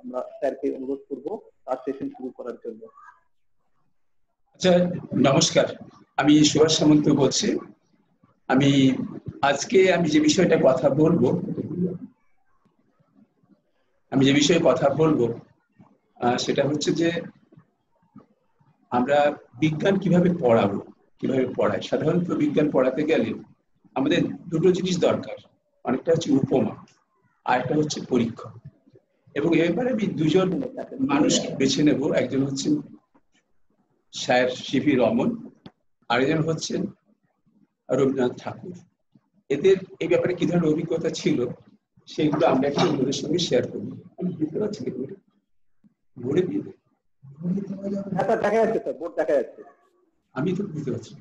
আমরা স্যারকে অনুরোধ করব তার সেশন শুরু করার জন্য। আচ্ছা, নমস্কার, আমি সুভাষ সামন্ত বলছি। আজকে আমি যে বিষয়ে কথা বলবো সেটা হচ্ছে যে আমরা বিজ্ঞান কিভাবে পড়াই। সাধারণত বিজ্ঞান পড়াতে গেলে আমাদের দুটো জিনিস দরকার, অনেকটা হচ্ছে উপমা আর একটা হচ্ছে পরীক্ষা। এবং এ ব্যাপারে আমি দুজন মানুষকে বেছে নেব, একজন হচ্ছেন স্যার সিভি রমন, আরেকজন হচ্ছেন রবীন্দ্রনাথ ঠাকুর। এদের এই ব্যাপারে কি ধরনের অভিজ্ঞতা ছিল সেগুলো আমরা একটু ওদের সঙ্গে শেয়ার করব। আমি বুঝতে পারছি বোর্ডে দিয়ে দেখা যাচ্ছে স্যার, বোর্ড দেখা যাচ্ছে। আমি তো বুঝতে পারছি।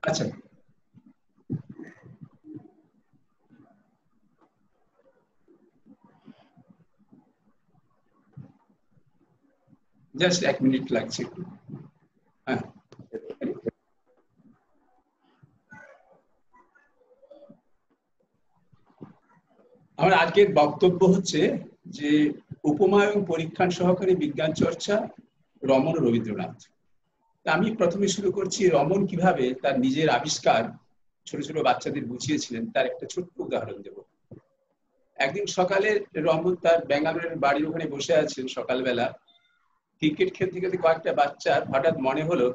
আচ্ছা, জাস্ট 1 মিনিট লাগছে। হ্যাঁ, আমার আজকের বক্তব্য হচ্ছে যে উপমা এবং পরীক্ষান সহকারী বিজ্ঞান চর্চা, রমন ও রবীন্দ্রনাথ। আমি প্রথমে শুরু করছি রমন কিভাবে তার নিজের আবিষ্কার ছোট ছোট বাচ্চাদের বুঝিয়েছিলেন, তার একটা ছোট্ট উদাহরণ দেব। একদিন সকালে রমন তার ব্যাঙ্গালোরের বাড়ির ওখানে বসে আছেন, সকালবেলা ক্রিকেট খেলতে খেলতে কয়েকটা বাচ্চার হঠাৎ মনে হলো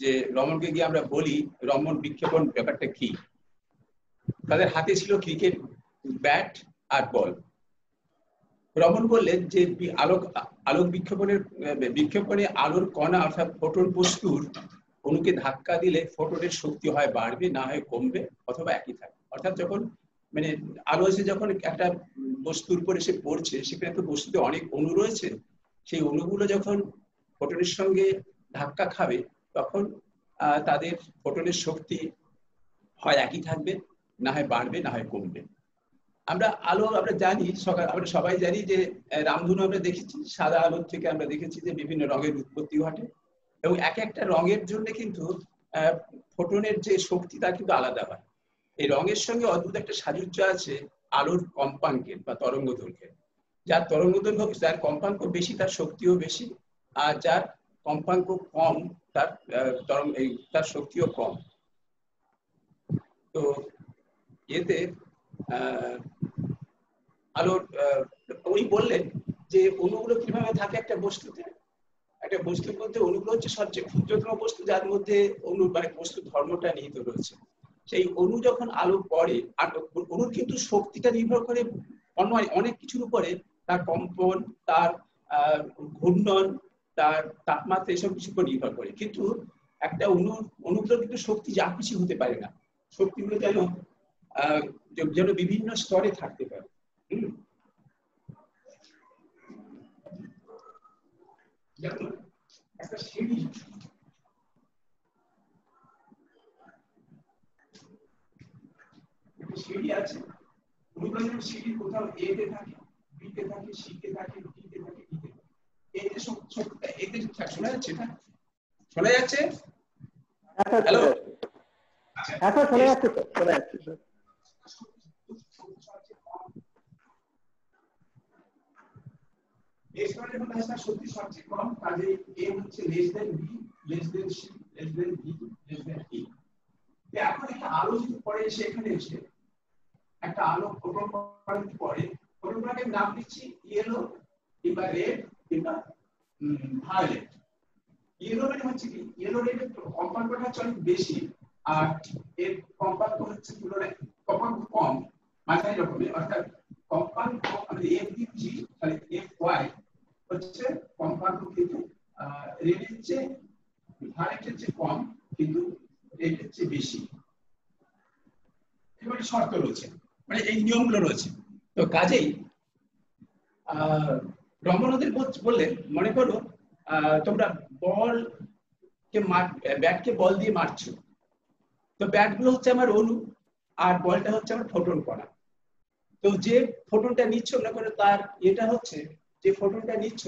যে রমনকে গিয়ে আমরা বলি রমন বিক্ষেপণ ব্যাপারটা কি। তাদের হাতে ছিল ক্রিকেট ব্যাট আর বল। রমন বললেন যে আলোক বিক্ষেপণে আলোর কণা অর্থাৎ ফোটন বস্তুর অণুকে ধাক্কা দিলে ফোটনের শক্তি হয় বাড়বে, না হয় কমবে, অথবা একই থাকে। অর্থাৎ যখন আলো এসে যখন একটা বস্তুর উপর এসে পড়ছে, সেখানে তো বস্তুতে অনেক অণু রয়েছে, সেই অণুগুলো যখন ফোটনের সঙ্গে ধাক্কা খাবে তখন তাদের ফোটনের শক্তি হয় একই থাকবে, না হয় বাড়বে, না হয় কমবে। আমরা জানি, আমরা সবাই জানি যে রামধনু আমরা দেখেছি, সাদা আলোর থেকে আমরা দেখেছি যে বিভিন্ন রঙের উৎপত্তি ঘটে, এবং এক একটা রঙের জন্য কিন্তু ফোটনের যে শক্তি তা কিন্তু আলাদা হয়। এই রঙের সঙ্গে অদ্ভুত একটা সাযুজ্য আছে আলোর কম্পাঙ্কের বা তরঙ্গ দৈর্ঘ্যের। যার তরঙ্গ দৈর্ঘ্য, যার কম্পাঙ্ক বেশি তার শক্তিও বেশি, আর যার কম্পাঙ্ক কম তার শক্তিও কম। তো এতে আলোর উনি বললেন যে অণুগুলো কিভাবে থাকে একটা বস্তুতে। একটা বস্তুর মধ্যে অণুগুলো হচ্ছে সবচেয়ে ক্ষুদ্রতম বস্তু, যার মধ্যে বস্তুর ধর্মটা নিহিত রয়েছে। সেই অণু যখন আলো পড়ে, আর অণুর কিন্তু শক্তিটা নির্ভর করে অনেক কিছুর উপরে, তার কম্পন, তার ঘূর্ণন, তার তাপমাত্রা, এসব কিছুর উপর নির্ভর করে। কিন্তু একটা অণুগুলো কিন্তু শক্তি যা কিছু হতে পারে না, শক্তিগুলো যেন বিভিন্ন স্তরে থাকতে পারে। যেমন একটা সিঁড়ি, সিঁড়ি আছে, সিঁড়ি কোথাও এতে থাকে, বিতে থাকে, সিতে থাকে, ডিতে থাকে, ইতে থাকে। এতে শক্তিটা এতে শোনা যাচ্ছে না? শোনা যাচ্ছে? হ্যালো, আচ্ছা, শোনা যাচ্ছে তো, শোনা যাচ্ছে। শক্তি সবচেয়ে কম, কাজে এ হচ্ছে less than B, less than C, less than B, less than E. এখন একটা আলো যদি পড়ে সেখানে এসে একটা আলো ফোটন পড়ে, ফোটনটাকে নাম দিচ্ছি ইয়েলো কিংবা রেড কিংবা ভায়োলেট। ইয়েলো মানে হচ্ছে কি, ইয়েলো রেডের কম্পাঙ্কটা হচ্ছে অনেক বেশি, আর এর কম্পাঙ্ক হচ্ছে তুলনায় কম্পাঙ্ক কম, মাঝারি রকমের। অর্থাৎ কম্পাঙ্ক আমাদের এফ দিচ্ছি, তাহলে এফ ওয়াই হচ্ছে কম্পাঙ্ক, কিন্তু রেডের চেয়ে ভায়োলেটের চেয়ে কম, কিন্তু রেডের চেয়ে বেশি। এবারে শর্ত রয়েছে, এই নিয়মগুলো রয়েছে। তো কাজেই রমনদের বললেন, মনে করো তোমরা ব্যাটকে বল দিয়ে মারছো, তো ব্যাটগুলো হচ্ছে আমার অণু আর বলটা হচ্ছে আমার ফোটন কণা। তো যে ফোটনটা নিচ্ছ, মনে করো তার এটা হচ্ছে, যে ফোটনটা নিচ্ছ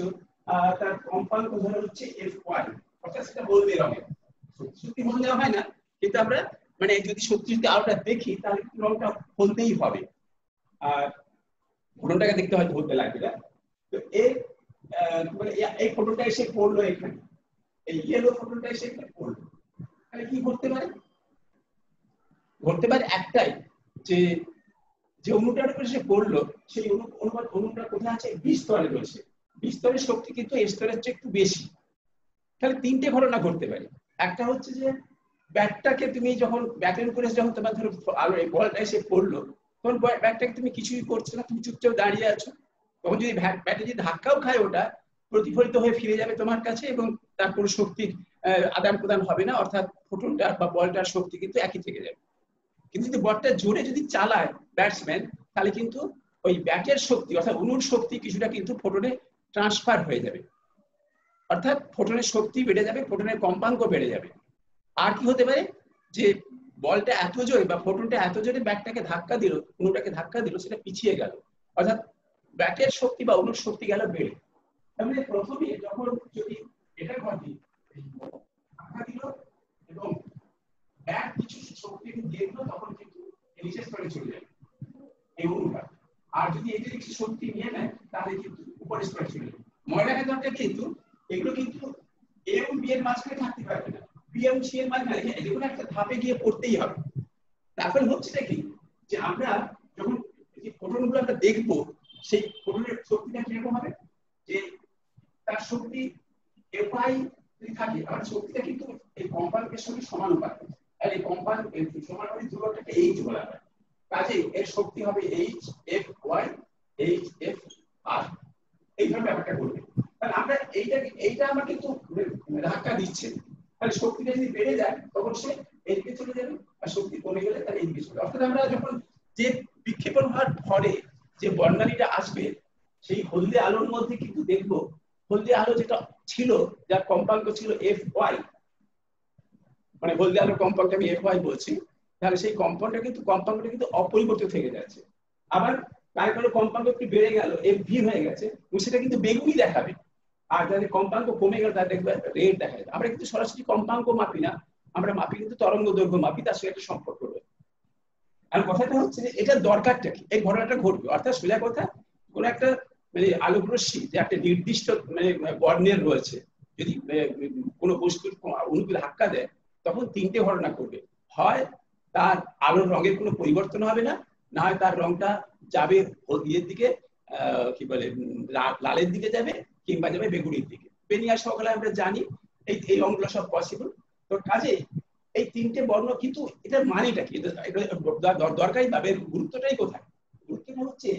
তার কম্পাঙ্ক ধরো হচ্ছে এফ ওয়াই, অর্থাৎ সেটা বলবে রঙে, সত্যি বললে হয় না, কিন্তু আমরা যদি সত্যি আলোটা দেখি তাহলে রংটা বলতেই হবে। আর ফোটনটাকে দেখতে হয়তো হতে লাগবে না। তো এই ফোটনটা এসে পড়লো এখানে, এই ইয়েলো ফোটনটা এসে এখানে পড়লো, তাহলে কি ঘটতে পারে? ঘটতে পারে একটাই, যে যে অণুটার উপরে সে পড়লো সেই অণুটা কোথায় আছে? বিস্তরে রয়েছে। বিস্তরের শক্তি কিন্তু এ স্তরের চেয়ে একটু বেশি। তাহলে তিনটে ঘটনা ঘটতে পারে। একটা হচ্ছে যে ব্যাটটাকে তুমি যখন ব্যাটের উপরে যখন তোমার ধরো আলো এই বলটা এসে পড়লো, তখন ব্যাটটাকে তুমি কিছুই করছো না, তুমি চুপচাপ দাঁড়িয়ে আছো। তখন যদি ব্যাটে যদি ধাক্কাও খায়, ওটা প্রতিফলিত হয়ে ফিরে যাবে তোমার কাছে এবং তার কোনো শক্তির আদান প্রদান হবে না, অর্থাৎ ফোটনটার বা বলটার শক্তি কিন্তু একই থেকে যাবে। কিন্তু যদি বলটা জোরে যদি চালায় ব্যাটসম্যান, তাহলে কিন্তু ওই ব্যাটের শক্তি অর্থাৎ অণুর শক্তি কিছুটা কিন্তু ফোটনে ট্রান্সফার হয়ে যাবে, অর্থাৎ ফোটনের শক্তি বেড়ে যাবে, ফোটনের কম্পাঙ্ক বেড়ে যাবে। আর কি হতে পারে? যে বলটা এত জোরে বা ফোটনটা এত জোরে ব্যাটটাকে ধাক্কা দিল, অণুটাকে ধাক্কা দিল, সেটা পিছিয়ে গেল, অর্থাৎ ব্যাটের শক্তি বা অণুর শক্তি গেল বেড়ে। তার মানে প্রথমে যখন যদি এটা ঘটে, ধাক্কা দিল এবং ব্যাট কিছু শক্তি দিয়ে দিল, তখন কিন্তু নিচের স্তরে চলে যাবে এই অণুটা। আর যদি এটা কিছু শক্তি নিয়ে নেয়, তাহলে কিন্তু উপরের স্তরে চলে যাবে। মনে রাখা দরকার কিন্তু এগুলো কিন্তু এ এবং বি এর মাঝখানে থাকতে পারবে না, বি এবং সি এর মাঝখানে যেকোনো একটা ধাপে গিয়ে পড়তেই হবে। তারপরে হচ্ছে কি, যে আমরা যখন এই ফোটনগুলো আমরা দেখবো, সেই ফোটনের শক্তিটা কিরকম হবে? যে তার শক্তি এফআই যদি থাকে, আর শক্তিটা কিন্তু এই কম্পাঙ্কের সঙ্গে সমানুপাতিক। আর এই কম্পাঙ্ক সমানুপাতিক ধ্রুবকটাকে এইচ বলা হয়। কাজে এর শক্তি হবে H F Y H F আর, এইভাবে ব্যাপারটা করবে। তাহলে আমরা এইটা আমরা কিন্তু ধাক্কা দিচ্ছে, তাহলে শক্তিটা যদি বেড়ে যায় তখন সে এদিকে চলে যাবে, আর শক্তি কমে গেলে তার এদিকে চলে যাবে। অর্থাৎ আমরা যখন যে বিক্ষেপণ হওয়ার পরে যে বর্ণালীটা আসবে, সেই হলদে আলোর মধ্যে কিন্তু দেখবো হলদে আলো যেটা ছিল, যার কম্পাঙ্ক ছিল এফ ওয়াই, মানে হলদে আলোর কম্পাঙ্ক আমি এফ ওয়াই বলছি, তাহলে সেই কম্পাঙ্কটা কিন্তু অপরিবর্তিত থেকে যাচ্ছে। আবার কারো কম্পাঙ্ক একটু বেড়ে গেল, এফ ভি হয়ে গেছে, সেটা কিন্তু বেগুনি দেখাবে। আর যাদের কম্পাঙ্ক কমে গেল তাদের দেখবে রেড দেখা যাবে। আমরা কিন্তু সরাসরি কম্পাঙ্ক মাপি না, আমরা মাপি কিন্তু তরঙ্গ দৈর্ঘ্য মাপি, তার সঙ্গে একটা সম্পর্ক রয়েছে। আর কথাটা হচ্ছে যে এটা দরকারটা কি, এই ঘটনাটা ঘটবে। অর্থাৎ সোজা কথা, কোন একটা মানে আলোক রশ্মি যে একটা নির্দিষ্ট মানে বর্ণের রয়েছে, যদি কোনো বস্তুর অণুকে ধাক্কা দেয়, তখন তিনটে ঘটনা করবে। হয় তার আলোর রঙের কোনো পরিবর্তন হবে না, না হয় তার রংটা যাবে হলদির দিকে, কি বলে লালের দিকে যাবে, কিংবা যাবে বেগুনির দিকে। বেনিয়া সকালে আমরা জানি এই রংগুলো সব পসিবল। তো কাজে এই তিনটে বর্ণ, কিন্তু এটার মানেটা কি, দরকারি ভাবে গুরুত্বটাই কোথায়? গুরুত্বটা হচ্ছে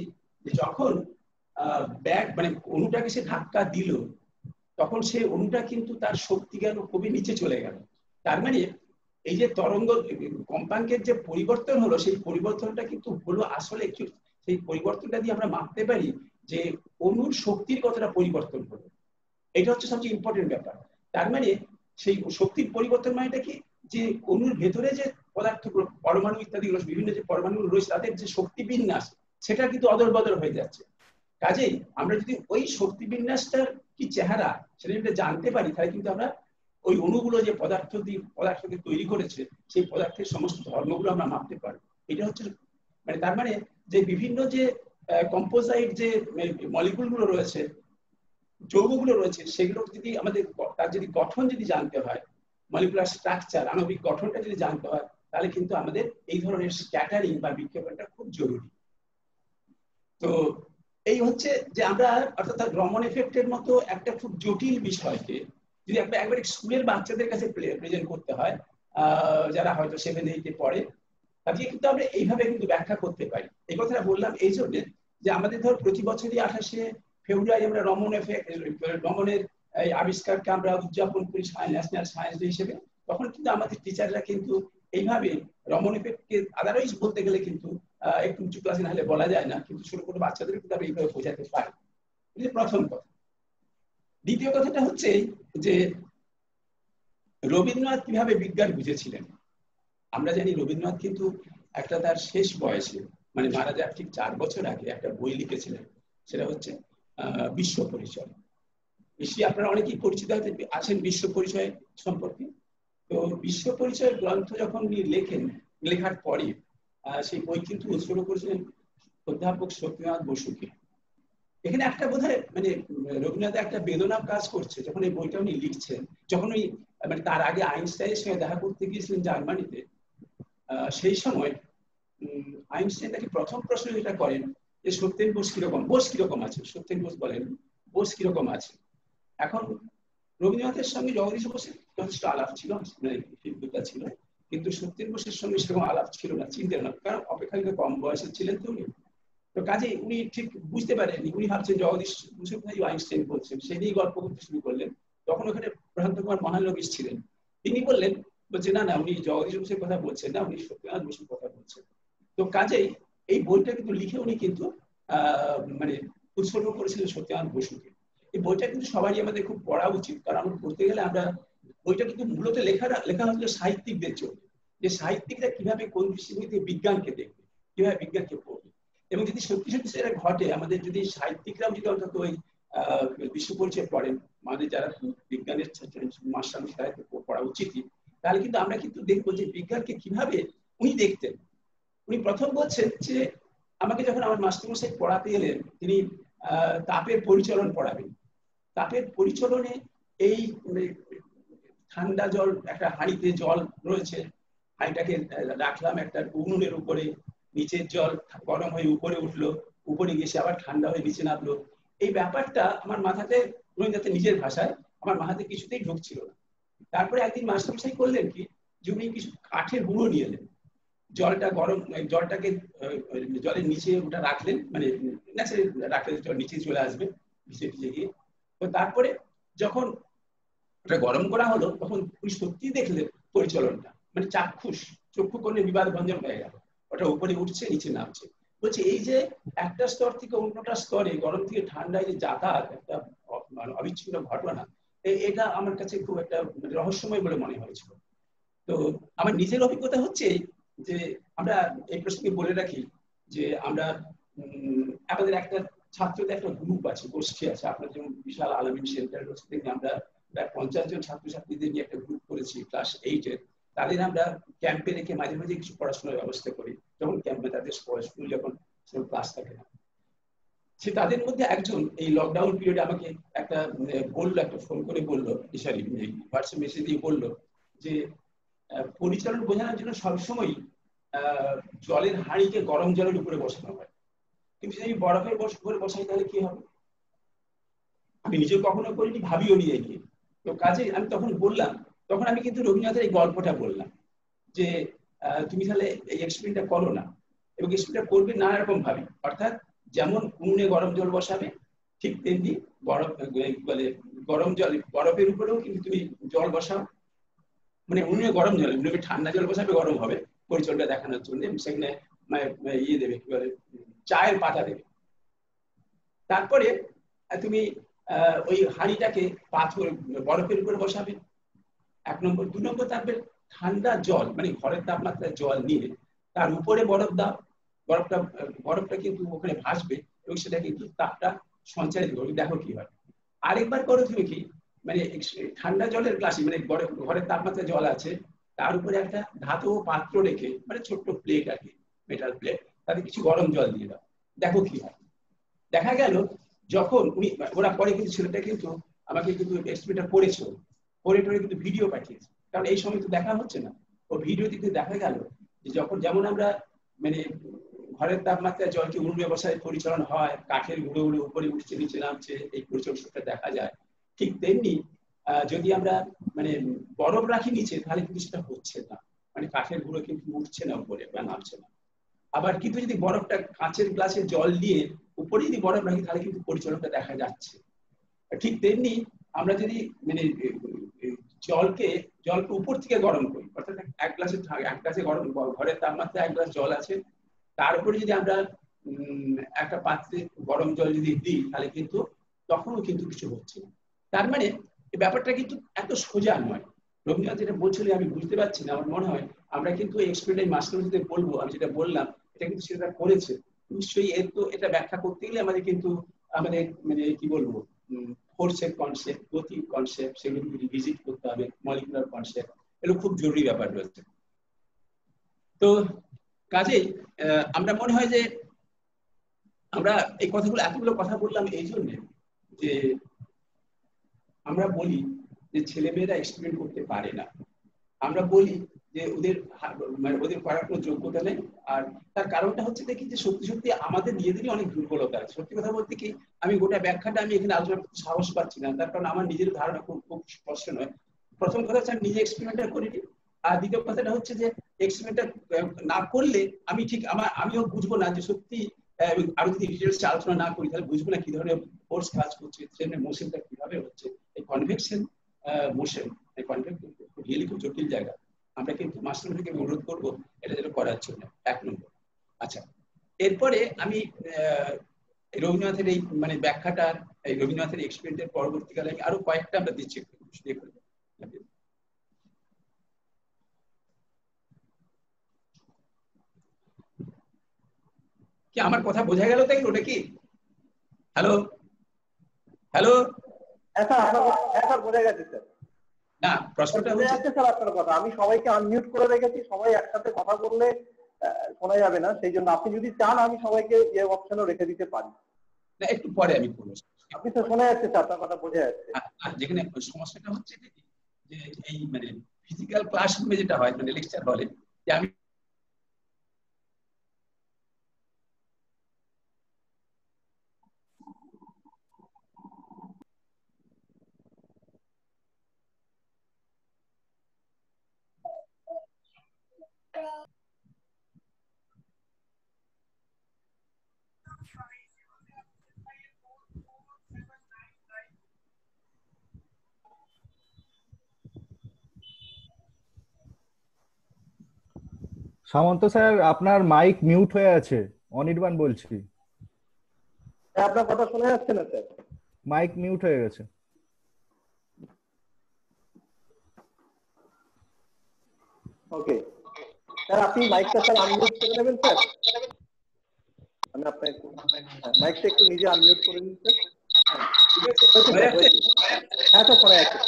যে যখন ব্যাগ মানে অণুটাকে সে ধাক্কা দিল, তখন সে অণুটা কিন্তু তার শক্তি গেল খুবই নিচে চলে গেল। তার মানে এই যে তরঙ্গ কম্পাঙ্কের যে পরিবর্তন হলো, সেই পরিবর্তনটা কিন্তু হলো আসলে কি, সেই পরিবর্তনটা দিয়ে আমরা মাপতে পারি যে অণুর শক্তির কতটা পরিবর্তন হলো। এটা হচ্ছে সবচেয়ে ইম্পর্টেন্ট ব্যাপার। তার মানে সেই শক্তির পরিবর্তন মানেটা কি, যে অণুর ভেতরে যে পদার্থগুলো, পরমাণু ইত্যাদি বিভিন্ন যে পরমাণুগুলো রয়েছে, তাদের যে শক্তি বিন্যাস, সেটা কিন্তু অদল বদল হয়ে যাচ্ছে। কাজেই আমরা যদি ওই শক্তি বিন্যাসটার কি চেহারা সেটা যদি জানতে পারি, তাহলে কিন্তু আমরা ওই অণুগুলো যে পদার্থকে তৈরি করেছে, সেই পদার্থের সমস্ত ধর্মগুলো আমরা মাপতে পারবো। এটা হচ্ছে মানে তার মানে যে বিভিন্ন যে কম্পোজাইট যে মলিকুলগুলো রয়েছে, যৌগগুলো রয়েছে, সেগুলো যদি আমাদের তার যদি গঠন যদি জানতে হয়, মলিকুলার স্ট্রাকচার আণবিক গঠনটা যদি জানতে হয়, তাহলে কিন্তু আমাদের এই ধরনের স্ক্যাটারিং বা বিক্ষেপণটা খুব জরুরি। তো এই হচ্ছে যে আমরা অর্থাৎ রমন এফেক্টের মতো একটা খুব জটিল বিষয়কে যদি একবার স্কুলের বাচ্চাদের কাছে প্রেজেন্ট করতে হয়, যারা হয়তো 7-8 পড়ে, তাকে কিন্তু আমরা এইভাবে কিন্তু ব্যাখ্যা করতে পারি। এই কথাটা বললাম এই জন্য যে আমাদের ধর প্রতি বছরই 28শে ফেব্রুয়ারি আমরা রমন এফেক্ট, রমনের এই আবিষ্কারকে আমরা উদযাপন করি ন্যাশনাল সায়েন্স ডে হিসেবে। তখন কিন্তু আমাদের টিচাররা কিন্তু এইভাবে রমন এফেক্টকে আদারওয়াইজ বলতে গেলে কিন্তু একটু উঁচু ক্লাসে না হলে বলা যায় না, কিন্তু ছোট ছোট বাচ্চাদের কিন্তু আমরা এইভাবে বোঝাতে পারি। এটা প্রথম কথা। দ্বিতীয় কথাটা হচ্ছে যে রবীন্দ্রনাথ কিভাবে বিজ্ঞান বুঝেছিলেন। আমরা জানি রবীন্দ্রনাথ কিন্তু একটা তার শেষ বয়সে, মানে মারা যাওয়ার ঠিক 4 বছর আগে একটা বই লিখেছিলেন, সেটা হচ্ছে বিশ্ব পরিচয়। নিশ্চয়ই আপনারা অনেকেই পরিচিত আছেন বিশ্ব পরিচয় সম্পর্কে। তো বিশ্ব পরিচয়ের গ্রন্থ যখন উনি লেখার পরে সেই বই কিন্তু উৎসর্গ করেছিলেন অধ্যাপক সত্যনাথ বসুকে। এখানে একটা বোধহয় মানে রবীন্দ্রনাথ একটা বেদনা কাজ করছে যখন এই বইটা উনি লিখছেন, যখন উনি মানে তার আগে আইনস্টাইনের সঙ্গে দেখা করতে গিয়েছিলেন জার্মানিতে, সেই সময় আইনস্টাইন তাকে প্রথম প্রশ্ন যেটা করেন যে সত্যেন বোস কিরকম আছে, সত্যেন বোস বলেন বোস কিরকম আছে। এখন রবীন্দ্রনাথের সঙ্গে জগদীশ বোসের যথেষ্ট আলাপ ছিল, হিন্দুতা ছিল, কিন্তু সত্যেন বোসের সঙ্গে সেরকম আলাপ ছিল না, চিনতেন না, কারণ অপেক্ষাকৃত কম বয়সে ছিলেন তো উনি। তো কাজে উনি ঠিক বুঝতে পারেননি, উনি ভাবছেন জগদীশ বসুর কথাই আইনস্টাইন বলছেন, সেই নিয়েই গল্প করতে শুরু করলেন। তখন ওখানে প্রশান্ত কুমার মহালনবিশ ছিলেন, তিনি বললেন বলছে না না উনি জগদীশ বসুর কথা বলছেন না, উনি সত্যনাথ বসুর কথা বলছেন। তো কাজেই এই বইটা কিন্তু লিখে উনি কিন্তু মানে উৎসর্গ করেছিলেন সত্যনাথ বসুকে। এই বইটা কিন্তু সবারই আমাদের খুব পড়া উচিত, কারণ আমরা পড়তে গেলে আমরা বইটা কিন্তু মূলত লেখা হচ্ছিল সাহিত্যিকদের জন্য, যে সাহিত্যিকরা কিভাবে কোন দৃষ্টিভঙ্গিতে বিজ্ঞানকে দেখবে, কিভাবে বিজ্ঞানকে পড়বে, এবং যদি সত্যি সত্যি সেটা ঘটে, আমাদের যদি সাহিত্যিকরাও যদি অন্তত ওই বিশ্ব পরিচয় পড়েন, আমাদের যারা বিজ্ঞানের মাস্টার সাহিত্য পড়া উচিতই, তাহলে কিন্তু আমরা কিন্তু দেখবো যে বিজ্ঞানকে কিভাবে উনি দেখতেন। উনি প্রথম বলছেন যে আমাকে যখন আমার মাস্টারমশাই পড়াতে এলেন, তিনি তাপের পরিচলন পড়াবেন। তাপের পরিচলনে এই ঠান্ডা জল, একটা হাঁড়িতে জল রয়েছে, হাঁড়িটাকে রাখলাম একটা উনুনের উপরে, নিচের জল গরম হয়ে উপরে উঠলো, উপরে গেছে আবার ঠান্ডা হয়ে নিচে নামলো। এই ব্যাপারটা আমার মাথাতে রবীন্দ্রনাথের নিজের ভাষায় আমার মাথাতে কিছুতেই ঢুকছিল না। তারপরে একদিন মাস্টারমশাই করলেন কি, যে উনি কিছু কাঠের গুঁড়ো নিয়ে এলেন, জলটা গরম, জলটাকে জলের নিচে ওটা রাখলেন, মানে রাখলে জল নিচে চলে আসবে ভিজে ভিজে গিয়ে। তো তারপরে যখন ওটা গরম করা হলো, তখন উনি সত্যি দেখলেন পরিচলনটা, মানে চাক্ষুষ চক্ষু করলে বিবাদ ভঞ্জন হয়ে গেল, ওটা উপরে উঠছে নিচে নামছে। বলছে এই যে একটা স্তর থেকে অন্যটা স্তরে গরম থেকে ঠান্ডায় যে যাতায়াত, একটা অবিচ্ছিন্ন ঘটনা, এটা আমার কাছে খুব একটা রহস্যময় বলে মনে হয়েছিল। তো আমার নিজের অভিজ্ঞতা হচ্ছে যে আমরা এই প্রসঙ্গে বলে রাখি যে আমরা আমাদের একটা ছাত্রদের একটা গ্রুপ আছে, গোষ্ঠী আছে, আপনার যেমন বিশাল আলামিন সেন্টার থেকে আমরা প্রায় 50 জন ছাত্রছাত্রীদের নিয়ে একটা গ্রুপ করেছি ক্লাস 8-এর। তাদের আমরা ক্যাম্পে রেখে মাঝে মাঝে কিছু পড়াশোনার ব্যবস্থা করি, যখন ক্যাম্পে তাদের স্কুল যখন ক্লাস থাকে না। সে তাদের মধ্যে একজন এই লকডাউন পিরিয়ডে আমাকে একটা বললো, একটা ফোন করে বললো, সরি হোয়াটসঅ্যাপ মেসেজ দিয়ে বললো যে পরিচালন বোঝানোর জন্য সবসময় জলের হাঁড়িকে গরম জলের উপরে বসানো হয়, কিন্তু যদি আমি বরফের উপরে বসাই তাহলে কি হবে? আমি নিজে কখনো করিনি, ভাবিও নিয়ে গিয়ে। তো কাজে আমি তখন বললাম, তখন আমি কিন্তু রবীন্দ্রনাথের এই গল্পটা বললাম যে তুমি তাহলে এই এক্সপেরিমেন্টটা করো না, এবং এক্সপেরিমেন্টটা করবে নানা রকম ভাবে, অর্থাৎ যেমন উনুনে গরম জল বসাবে, ঠিক তেমনি বরফ বলে গরম জল বরফের উপরেও কিন্তু তুমি জল বসাও, মানে উনুনে গরম জল, ঠান্ডা জল বসাবে গরম হবে পরিচলটা দেখানোর জন্য, সেখানে ইয়ে দেবে কি বলে চায়ের পাতা দেবে। তারপরে তুমি ওই হাঁড়িটাকে পাথর বরফের উপরে বসাবে, 1 নম্বর। 2 নম্বর, তারপরে ঠান্ডা জল মানে ঘরের তাপমাত্রার জল নিয়ে তার উপরে বরফ দাও, বরফটা কিন্তু ওখানে ভাসবে এবং সেটা কিন্তু তাপটা সঞ্চারিত করবে, দেখো কি হয়। আরেকবার করো তুমি কি, মানে ঠান্ডা জলের গ্লাসে, মানে ঘরের তাপমাত্রা জল আছে, তার উপরে একটা ধাতব পাত্র রেখে, মানে ছোট্ট প্লেট আর কি, মেটাল প্লেট, তাতে কিছু গরম জল দিয়ে দাও, দেখো কি হয়। দেখা গেল যখন ওরা পরে কিন্তু ছেলেটা কিন্তু আমাকে কিন্তু এক্সপেরিমেন্টটা করেছে, করে কিন্তু ভিডিও পাঠিয়েছে, কারণ এই সময় তো দেখা হচ্ছে না। ও ভিডিও দিতে দেখা গেল যে যখন যেমন আমরা মানে ঘরের তাপমাত্রায় জলকে উনুনে বসায় পরিচালন হয়, কাঠের গুঁড়ো গুঁড়ো উপরে উঠছে নিচে নামছে, এই পরিচলনটা দেখা যায়, ঠিক তেমনি যদি আমরা মানে বরফ রাখি নিচে, তাহলে কিন্তু সেটা হচ্ছে না, মানে কাঠের গুঁড়ো কিন্তু উঠছে না উপরে বা নামছে না। আবার কিন্তু যদি বরফটা কাঁচের গ্লাসে জল দিয়ে উপরে যদি বরফ রাখি, তাহলে কিন্তু পরিচলনটা দেখা যাচ্ছে। ঠিক তেমনি আমরা যদি মানে জলকে উপর থেকে গরম করি, অর্থাৎ এক গ্লাসে গরম, ঘরের তাপমাত্রা 1 গ্লাস জল আছে, তার উপরে যদি আমরা একটা পাত্রে গরম জল যদি দিই, তাহলে কিন্তু তখনও কিন্তু কিছু হচ্ছে না। তার মানে এই ব্যাপারটা কিন্তু এত সোজা নয়। রবীন্দ্রনাথ যেটা বলছিলেন আমি বুঝতে পারছি না, আমার মনে হয় আমরা কিন্তু এক্সপেরিমেন্ট মাস্টারমশাইদের বলবো, আমি যেটা বললাম এটা কিন্তু সেটা করেছে নিশ্চয়ই। এর তো এটা ব্যাখ্যা করতে গেলে আমাদের কিন্তু আমাদের মানে কি বলবো ফোর্সের কনসেপ্ট, গতির কনসেপ্ট, সেগুলো রিভিজিট করতে হবে, মলিকুলার কনসেপ্ট, এগুলো খুব জরুরি ব্যাপার রয়েছে। তো কাজেই আমরা মনে হয় যে আমরা এই কথাগুলো এতগুলো কথা বললাম এই জন্য যে আমরা বলি যে ছেলেমেয়েরা এক্সপেরিমেন্ট করতে পারে না, আমরা বলি যে ওদের মানে ওদের করার কোনো যোগ্যতা নেই। আর তার কারণটা হচ্ছে দেখি যে সত্যি সত্যি আমাদের নিজেদেরই অনেক দুর্বলতা আছে। সত্যি কথা বলতে কি, আমি গোটা ব্যাখ্যাটা আমি এখানে আলোচনা করতে সাহস পাচ্ছি না, তার কারণ আমার নিজের ধারণা খুব খুব স্পষ্ট নয়। প্রথম কথা হচ্ছে আমি নিজে এক্সপেরিমেন্টটা করিনি, আর দ্বিতীয় কথাটা হচ্ছে যে এক্সপেরিমেন্টটা না করলে আমি ঠিক আমিও বুঝবো না যে সত্যি আরো যদি ডিটেলস আলোচনা না করি তাহলে বুঝবো না কি ধরনের ফোর্স কাজ করছে, ট্রেনের মোশনটা কিভাবে হচ্ছে। এই কনভেকশন মোশন, এই কনভেকশন রিয়েলি খুব জটিল জায়গা। আমরা কিন্তু মাস্টারকে অনুরোধ করবো এটা যেটা করার জন্য, 1 নম্বর। আচ্ছা, এরপরে আমি রবীন্দ্রনাথের এই মানে ব্যাখ্যাটা, এই রবীন্দ্রনাথের এক্সপেরিমেন্টের পরবর্তীকালে আরো কয়েকটা আমরা দিচ্ছি। কি আমার কথা বোঝা গেল তাই ওটা কি? হ্যালো হ্যালো, স্যার বোঝা গেছে স্যার। না প্রশ্নটা হচ্ছে স্যার আপনার কথা আমি সবাইকে আনমিউট করে রেখেছি, সবাই একসাথে কথা বললে শোনা যাবে না, সেই জন্য আপনি যদি চান আমি সবাইকে এই অপশনও রেখে দিতে পারি। না, একটু পরে আমি করবো। আপনি তো শোনা যাচ্ছে স্যার, আপনার কথা বোঝা যাচ্ছে। যেখানে সমস্যাটা হচ্ছে যে এই মানে ফিজিক্যাল ক্লাসরুমে যেটা হয় মানে লেকচার হলে, যে আমি সামন্ত স্যার আপনার মাইক মিউট হয়ে আছে, অনির্বাণ বলছি। আপনার কথা শোনা যাচ্ছে না স্যার, মাইক মিউট হয়ে গেছে। ওকে স্যার, আপনি মাইকটা স্যার আনমিউট করে নেবেন স্যার। আমি আপনার মাইকটা একটু নিজে আনমিউট করে নিন স্যার। হ্যাঁ স্যার, শোনা যাচ্ছে।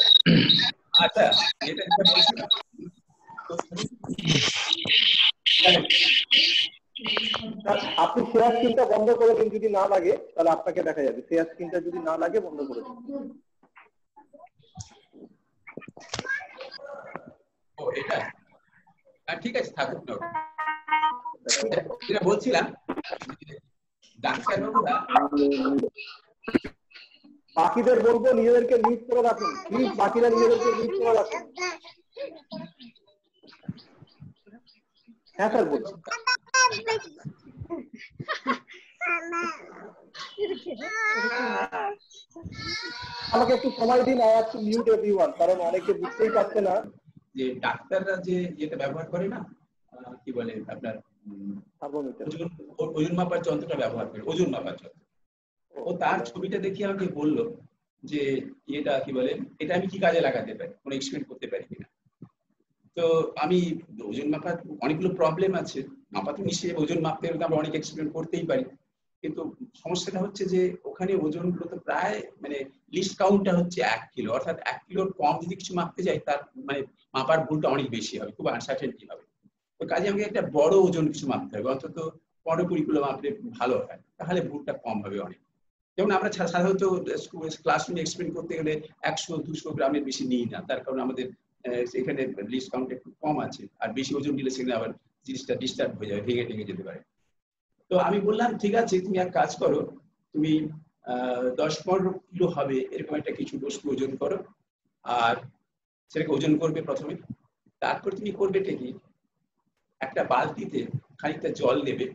আচ্ছা, এটা বলছিলাম আপনি শেয়ার স্ক্রিনটা বন্ধ করে দিন, যদি না লাগে তাহলে আপনাকে দেখা যাবে। শেয়ার স্ক্রিনটা যদি না লাগে বন্ধ করে দিন। ও এটা ঠিক আছে, থাকুক না। যেটা বলছিলাম ডাক্তারবাবুরা, বাকিদের বলবো নিজেদেরকে মিউট করে রাখুন প্লিজ, বাকিরা নিজেদেরকে মিউট করে রাখুন। হ্যাঁ স্যার বলুন। আমাকে একটু সময় দিন, I have to mute everyone, কারণ অনেকে বুঝতেই পারছে না। যে ডাক্তাররা যে যেটা ব্যবহার করে না, কি বলে আপনার ওজন মাপার যন্ত্রটা ব্যবহার করে, ওজন মাপার যন্ত্র। ও তার ছবিটা দেখে আমাকে বললো যে এটা কি বলে, এটা আমি কি কাজে লাগাতে পারি, কোনো এক্সপেরিমেন্ট করতে পারি কিনা। তো আমি ওজন মাপার অনেকগুলো প্রবলেম আছে, মাপা তো নিশ্চয়ই ওজন মাপতে হলে আমরা অনেক এক্সপেরিমেন্ট করতেই পারি, কিন্তু সমস্যাটা হচ্ছে যে ওখানে ওজনগুলো তো প্রায় মানে লিস্ট কাউন্টটা হচ্ছে 1 কিলো, অর্থাৎ 1 কিলোর কম যদি কিছু মাপতে যাই তার মানে মাপার ভুলটা অনেক বেশি হবে, খুব আনসার্টেনটি হবে। তো কাজে আমাকে একটা বড় ওজন কিছু মাপতে হবে, অন্তত 15-20 কিলো মাপলে ভালো হয়, তাহলে ভুলটা কম হবে অনেক। যেমন আমরা সাধারণত ক্লাসরুমে এক্সপেরিমেন্ট করতে গেলে 100-200 গ্রামের বেশি নিই না, তার কারণ আমাদের সেখানে লিস্ট কাউন্ট একটু কম আছে, আর বেশি ওজন নিলে সেখানে আবার জিনিসটা ডিস্টার্ব হয়ে যাবে, ভেঙে যেতে পারে। তো আমি বললাম ঠিক আছে, তুমি এক কাজ করো, তুমি 10-15 কিলো হবে এরকম একটা কিছু বস্তু ওজন করো, আর সেটাকে ওজন করবে প্রথমে। তারপর তুমি করবে কি, একটা বালতিতে খানিকটা জল নেবে,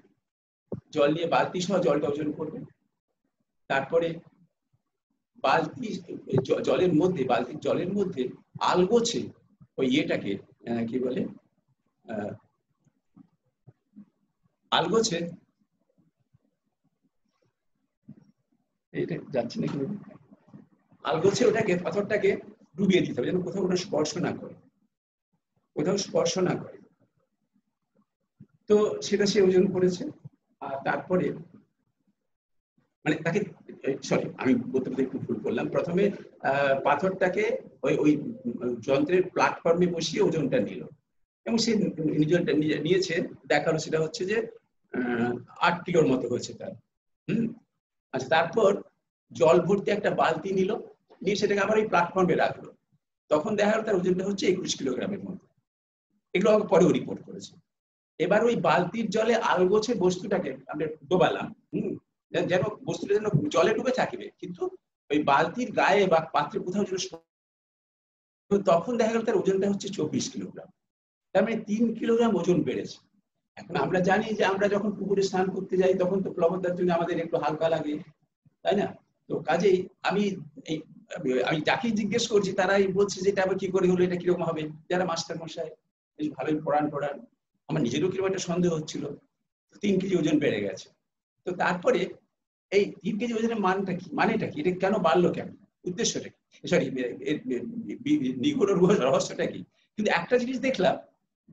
জল নিয়ে বালতি সহ জলটা ওজন করবে। তারপরে বালতির জলের মধ্যে আলগোছে ওই ইয়েটাকে কি বলে, আলগোছে এটা যাচ্ছে না কিন্তু, আলগোছে ওটাকে, পাথরটাকে ডুবিয়ে দিতে হবে যেন কোথাও কোনো স্পর্শ না করে। তো সেটা সে ওজন করেছে। আর তারপরে মানে তাকে, সরি আমি বলতে একটু ভুল করলাম, প্রথমে পাথরটাকে ওই যন্ত্রের প্ল্যাটফর্মে বসিয়ে ওজনটা নিল, এবং সে নিয়েছে, দেখালো সেটা হচ্ছে যে 8 কিলোর মতো হয়েছে তার। আচ্ছা, তারপর জল ভর্তি একটা বালতি নিল, নিয়ে সেটাকে আবার ওই প্ল্যাটফর্মে রাখলো। তখন দেখা গেল তার ওজনটা হচ্ছে 21 কিলোগ্রামের মতো। এগুলো আমাকে পরেও রিপোর্ট করেছে। এবার ওই বালতির জলে আলগোছে বস্তুটাকে আমরা ডোবালাম, যেন বস্তুটা যেন জলে ডুবে থাকবে, কিন্তু ওই বালতির গায়ে বা পাত্রে কোথাও যেন, তখন দেখা গেল তার ওজনটা হচ্ছে 24 কিলোগ্রাম। তার মানে 3 কিলোগ্রাম ওজন বেড়েছে। এখন আমরা জানি যে আমরা যখন পুকুরে স্নান করতে যাই তখন তো প্লবতার জন্য আমাদের একটু হালকা লাগে, তাই না? তো কাজেই আমি যাকে জিজ্ঞেস করছি তারাই বলছে যে এটা আবার কি করে হলো, এটা কিরকম হবে, যারা মাস্টার মশাই বেশ ভালোই পড়ান। আমার নিজেরও কিরকম একটা সন্দেহ হচ্ছিল। 3 কেজি ওজন বেড়ে গেছে। তো তারপরে এই 3 কেজি ওজনের মানটা কি, মানেটা কি, এটা কেন বাড়লো, কেন, উদ্দেশ্যটা কি, সরি নিগূঢ় রহস্যটা কি? কিন্তু একটা জিনিস দেখলাম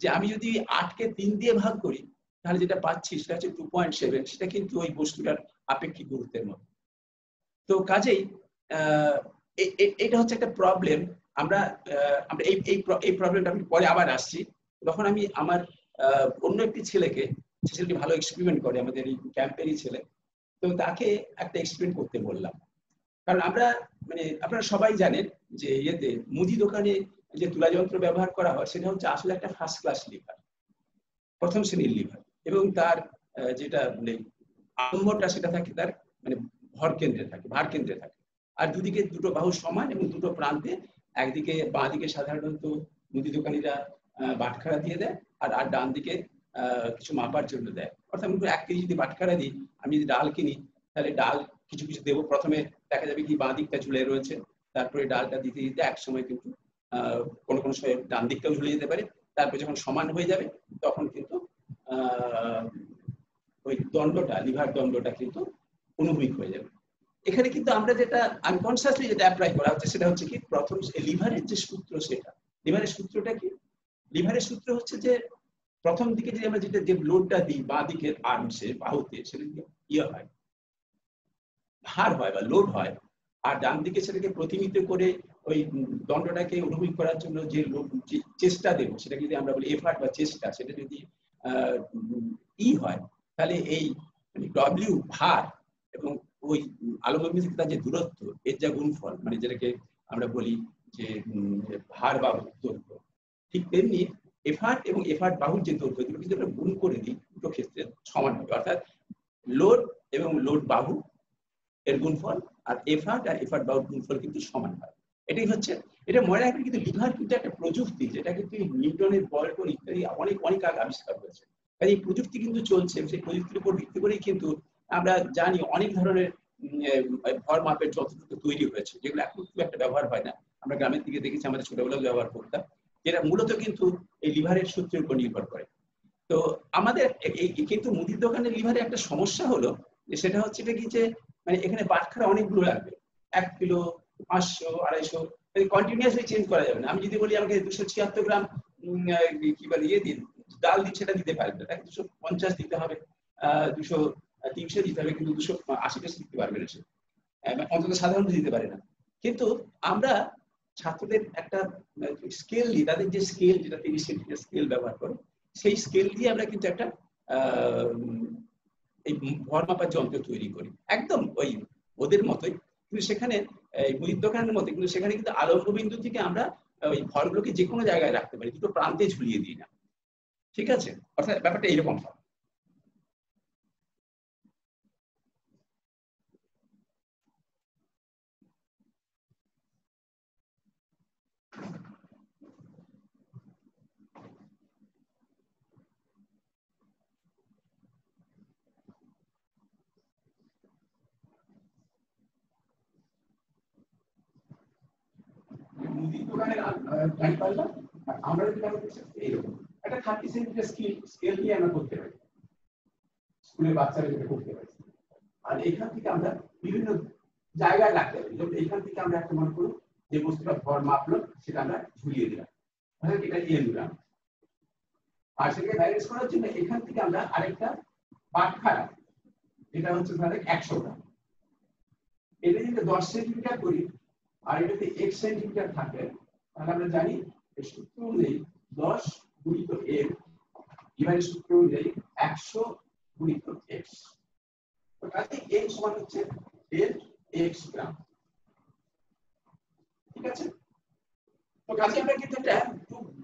যে আমি যদি 8কে 3 দিয়ে ভাগ করি তাহলে যেটা পাচ্ছি সেটা হচ্ছে 2.7, সেটা কিন্তু ওই বস্তুটার আপেক্ষিক গুরুত্বের মতো। তো কাজেই এটা হচ্ছে একটা প্রবলেম। আমরা এই প্রবলেমটা আমি পরে আবার আসছি। তখন আমি আমার অন্য একটি ছেলেকে, ছেলেটি ভালো এক্সপেরিমেন্ট করে, আমাদের এই ক্যাম্পেরই ছেলে, তো তাকে একটা এক্সপেরিমেন্ট করতে বললাম। কারণ আমরা মানে আপনারা সবাই জানেন যে ইয়েতে মুদি দোকানে যে তুলা যন্ত্র ব্যবহার করা হয় সেটা হচ্ছে আসলে একটা ফার্স্ট ক্লাস লিভার, প্রথম শ্রেণীর লিভার, এবং তার যেটা মানে আড়ম্বরটা সেটা থাকে তার মানে ভর কেন্দ্রে থাকে, ভার কেন্দ্রে থাকে। আর দুদিকে দুটো বাহু সমান এবং দুটো প্রান্তে, একদিকে বাঁ দিকে সাধারণত মুদি দোকানিরা বাটখারা দিয়ে দেয়, আর ডান দিকে কিছু মাপার জন্য দেয়। অর্থাৎ 1 কেজি যদি বাটখারা দিই, আমি যদি ডাল কিনি তাহলে ডাল কিছু কিছু দেবো। প্রথমে দেখা যাবে কি বাঁ দিকটা ঝুলে রয়েছে, তারপরে ডালটা দিতে দিতে এক সময় কিন্তু কোনো কোনো সময় ডান দিকটাও ঝুলে যেতে পারে। তারপরে যখন সমান হয়ে যাবে তখন কিন্তু ওই দণ্ডটা, লিভার দণ্ডটা কিন্তু অনুভূমিক হয়ে যাবে। এখানে কিন্তু আমরা যেটা আনকনসিয়াসলি যেটা অ্যাপ্লাই করা হচ্ছে সেটা হচ্ছে কি, প্রথম লিভারের যে সূত্র, সেটা লিভারের সূত্রটা কি, লিভারের সূত্র হচ্ছে যে প্রথম দিকে যে আমরা যেটা যে লোডটা দিই বাঁ দিকের আর্মসে, বাহুতে, সেটা ইয়ে হয়, ভার হয় বা লোড হয়। আর ডান দিকে সেটাকে প্রতিনিধিত্ব করে ওই দণ্ডটাকে অনুভূমিক করার জন্য যে চেষ্টা দেবো, সেটা যদি আমরা বলি এফার্ট বা চেষ্টা, সেটা যদি হয়, তাহলে এই ডব্লিউ ভার এবং ওই আলোকমিতি তার যে দূরত্ব, এর যা গুণফল, মানে যেটাকে আমরা বলি যে ভার বা দৈর্ঘ্য, ঠিক তেমনি এফার্ট এবং এফার্ট বাহুর যে দৈর্ঘ্য, দুটো যদি আমরা গুণ করে দিই দুটো ক্ষেত্রে সমান হবে। অর্থাৎ লোড এবং লোড বাহু এর গুণফল আর এফার্ট আর এফার্ট বাহুর গুণফল কিন্তু সমান হয়। এটাই হচ্ছে, এটা মনে রাখবেন। কিন্তু লিভার কিন্তু একটা প্রযুক্তি, যেটা কিন্তু নিউটনের বলটন ইত্যাদি অনেক অনেক আগে আবিষ্কার হয়েছে। এই প্রযুক্তি কিন্তু চলছে, সেই প্রযুক্তির উপর ভিত্তি করেই কিন্তু আমরা জানি অনেক ধরনের ভর মাপের যন্ত্র তৈরি হয়েছে, যেগুলো এখন খুব একটা ব্যবহার হয় না। আমরা গ্রামের দিকে দেখেছি, আমাদের ছোটবেলায় ব্যবহার করতাম, যেটা মূলত কিন্তু এই লিভারের সূত্রের উপর নির্ভর করে। তো আমাদের কিন্তু মুদির দোকানের লিভারে একটা সমস্যা হলো, সেটা হচ্ছে কি যে মানে এখানে বাটখারা অনেকগুলো লাগবে, 1 কিলো, 500, 250, কন্টিনিউয়াসলি চেঞ্জ করা যাবে না। আমি যদি বলি আমাকে 276 গ্রাম কি বলে ইয়ে দিন, ডাল দিন, সেটা দিতে পারবে না, তাকে 250 দিতে হবে, 300 দিতে হবে, কিন্তু 280 দিতে পারবে না, সে অন্তত সাধারণত দিতে পারে না। কিন্তু আমরা ছাত্রদের একটা স্কেল দিই, তাদের যে স্কেল, যেটা 30 সেন্টিমিটার স্কেল ব্যবহার করে, সেই স্কেল দিয়ে আমরা কিন্তু একটা এই ভর মাপার যন্ত্র তৈরি করি, একদম ওই ওদের মতোই। কিন্তু সেখানে মুদির দোকানের মতো, কিন্তু সেখানে কিন্তু আলম্ব বিন্দু থেকে আমরা ওই ভরগুলোকে যে কোনো জায়গায় রাখতে পারি, দুটো প্রান্তে ঝুলিয়ে দিই না। ঠিক আছে, অর্থাৎ ব্যাপারটা এরকম হয়। মুদির দোকানের আমরা যদি এইরকম একটা 30 সেন্টিমিটার স্কেল দিয়ে আমরা করতে পারি, স্কুলের বাচ্চারা যেটা করতে পারি। আর এখান থেকে আমরা বিভিন্ন জায়গায় রাখতে পারি। যেমন এখান থেকে আমরা একটা মনে করুন যে বস্তুটা ভর মাপলো, সেটা আমরা ঝুলিয়ে দিলাম, এটা দিয়ে দিলাম। আর সেটাকে ব্যালেন্স করার জন্য এখান থেকে আমরা আরেকটা বাটখারা, এটা হচ্ছে ধরে 100 গ্রাম, এটা যদি 10 সেন্টিমিটার করি আর এটাতে 1 সেন্টিমিটার থাকে, তাহলে আমরা জানি এই সূত্র অনুযায়ী 10 গুণিত m, লিভারের সূত্র অনুযায়ী 100 গুণিত x। কাজে m সমান হচ্ছে 10x গ্রাম। ঠিক আছে, তো কাজে আমরা কিন্তু একটা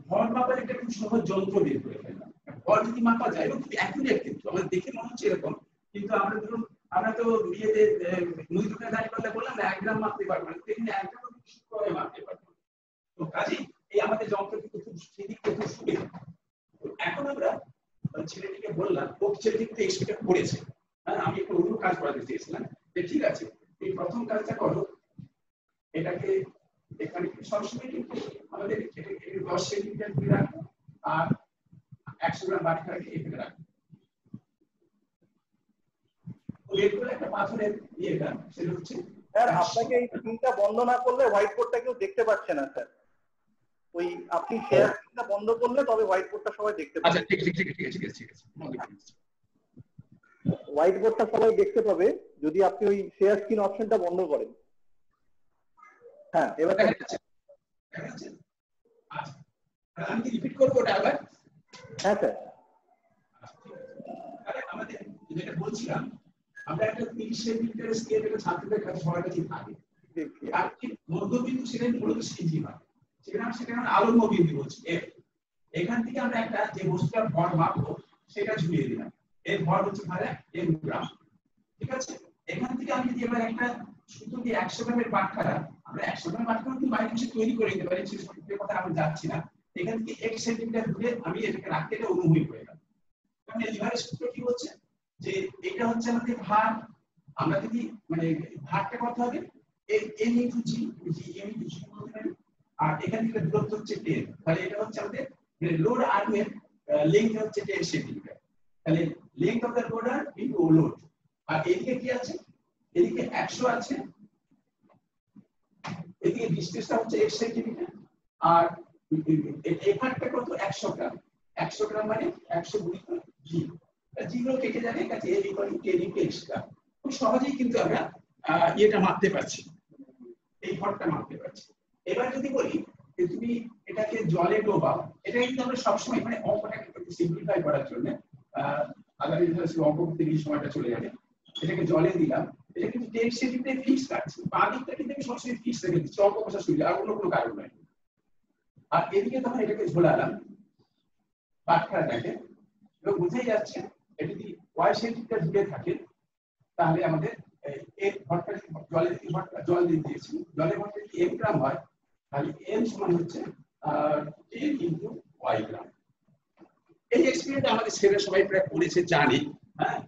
ভর মাপার একটা খুব সহজ যন্ত্র বের করে ফেললাম। ভর যদি মাপা যায় এবং খুব অ্যাকুরেট, কিন্তু আমাদের দেখে মনে হচ্ছে এরকম, কিন্তু আমরা ধরুন আমরা তো বিয়েতে মুদি দোকানে দাঁড়িয়ে পারলে বললাম 1 গ্রাম মাপতে পারবো না, এখানে 1 গ্রাম করে মাপতে পারবো। তো কাজে এই আমাদের যন্ত্র কিন্তু খুব সেদিক থেকে খুব সুবিধা। এখন আমরা ছেলেটিকে বললাম, ও ছেলেটি কিন্তু এক্সপেক্ট করেছে, হ্যাঁ আমি একটু অন্য কাজ করাতে চেয়েছিলাম যে ঠিক আছে এই প্রথম কাজটা করো, এটাকে এখানে সবসময় কিন্তু আমাদের 10 সেন্টিমিটার করে রাখবো আর 100 গ্রাম বাটখারাকে এখানে রাখবো। এরপরে একটা পাথরের ইয়েটা সেটা হচ্ছে স্যার আপনাকে এই স্ক্রিনটা বন্ধ না করলে হোয়াইট বোর্ডটা কেউ দেখতে পাচ্ছে না স্যার। ওই আপনি শেয়ার স্ক্রিনটা বন্ধ করলে তবে হোয়াইট বোর্ডটা সবাই দেখতে পাবে। আচ্ছা ঠিক আছে ঠিক আছে ঠিক আছে ঠিক আছে, হোয়াইট বোর্ডটা সবাই দেখতে পাবে যদি আপনি ওই শেয়ার স্ক্রিন অপশনটা বন্ধ করেন। হ্যাঁ এবার দেখা যাচ্ছে। আচ্ছা আমি কি রিপিট করব ওটা আবার? হ্যাঁ স্যার। আরে আমাদের যেটা বলছিলাম, আমরা একটা 30 সেন্টিমিটার স্কেল একটা ছাত্রদের কাছে সবার কাছে থাকে, আর কি মধ্যবিন্দু সেখানে মূলত সিজি হয়, সেখানে আলম্ব বিন্দু বলছি। এখান থেকে আমরা একটা যে বস্তুটার ভর মাপবো সেটা ঝুলিয়ে দিলাম, এর ভর হচ্ছে ভাড়া m গ্রাম। ঠিক আছে, এখান থেকে আমি যদি এবার একটা সুতো দিয়ে 100 গ্রামের বাটখারা, আমরা 100 গ্রাম বাটখারা কিন্তু বাড়িতে বসে তৈরি করে নিতে পারি, সেই কথা আমি যাচ্ছি না। এখান থেকে 1 সেন্টিমিটার দূরে আমি এটাকে রাখতে এটা অনুভূতি করে গেলাম। মানে লিভারের সূত্র কি বলছে যে এটা হচ্ছে আমাদের ভার, আমরা যদি মানে ভারটা কত হবে m into g, m into g বলতে পারি, আর এখান থেকে দূরত্ব হচ্ছে 10, তাহলে এটা হচ্ছে আমাদের লোড আর্ম এর লেংথ হচ্ছে 10 সেন্টিমিটার, তাহলে length of the load arm into load. আর এদিকে কি আছে, এদিকে 100 আছে, এদিকে ডিসটেন্সটা হচ্ছে 1 সেন্টিমিটার, আর এই ভারটা কত 100 গ্রাম, 100 গ্রাম মানে 100 গুণিত g, জিরো কেটে যাবে, কাছে a equal to 10 into x গ্রাম। খুব সহজেই কিন্তু আমরা এটা মাপতে পারছি, এই ভরটা মাপতে পারছি। এবার যদি বলি যে তুমি এটাকে জলে ডোবাও, এটা কিন্তু আমরা সবসময় মানে অঙ্কটাকে একটু সিম্পলিফাই করার জন্য আগামী দিনে অঙ্ক করতে গিয়ে সময়টা চলে যাবে, এটাকে জলে দিলাম, এটা কিন্তু 10 সেন্টিমিটার ফিক্স রাখছি, বাঁ দিকটা কিন্তু আমি সবসময় ফিক্স রেখে দিচ্ছি, অঙ্ক কষার সুবিধা, আর অন্য কোনো কারণ নাই। আর এদিকে তখন এটাকে ঝোলালাম বাটখারাটাকে, এবং বুঝেই যাচ্ছে এটা যদি y সেন্টিমিটার দূরে থাকে তাহলে আমাদের এর ভরটা জল দিয়ে দিয়েছি, জলের ভরটা যদি m গ্রাম হয় তাহলে m সমান হচ্ছে 10 ইনটু y গ্রাম। এই এক্সপেরিমেন্ট আমাদের ছেলেরা সবাই প্রায় করেছে জানি, হ্যাঁ।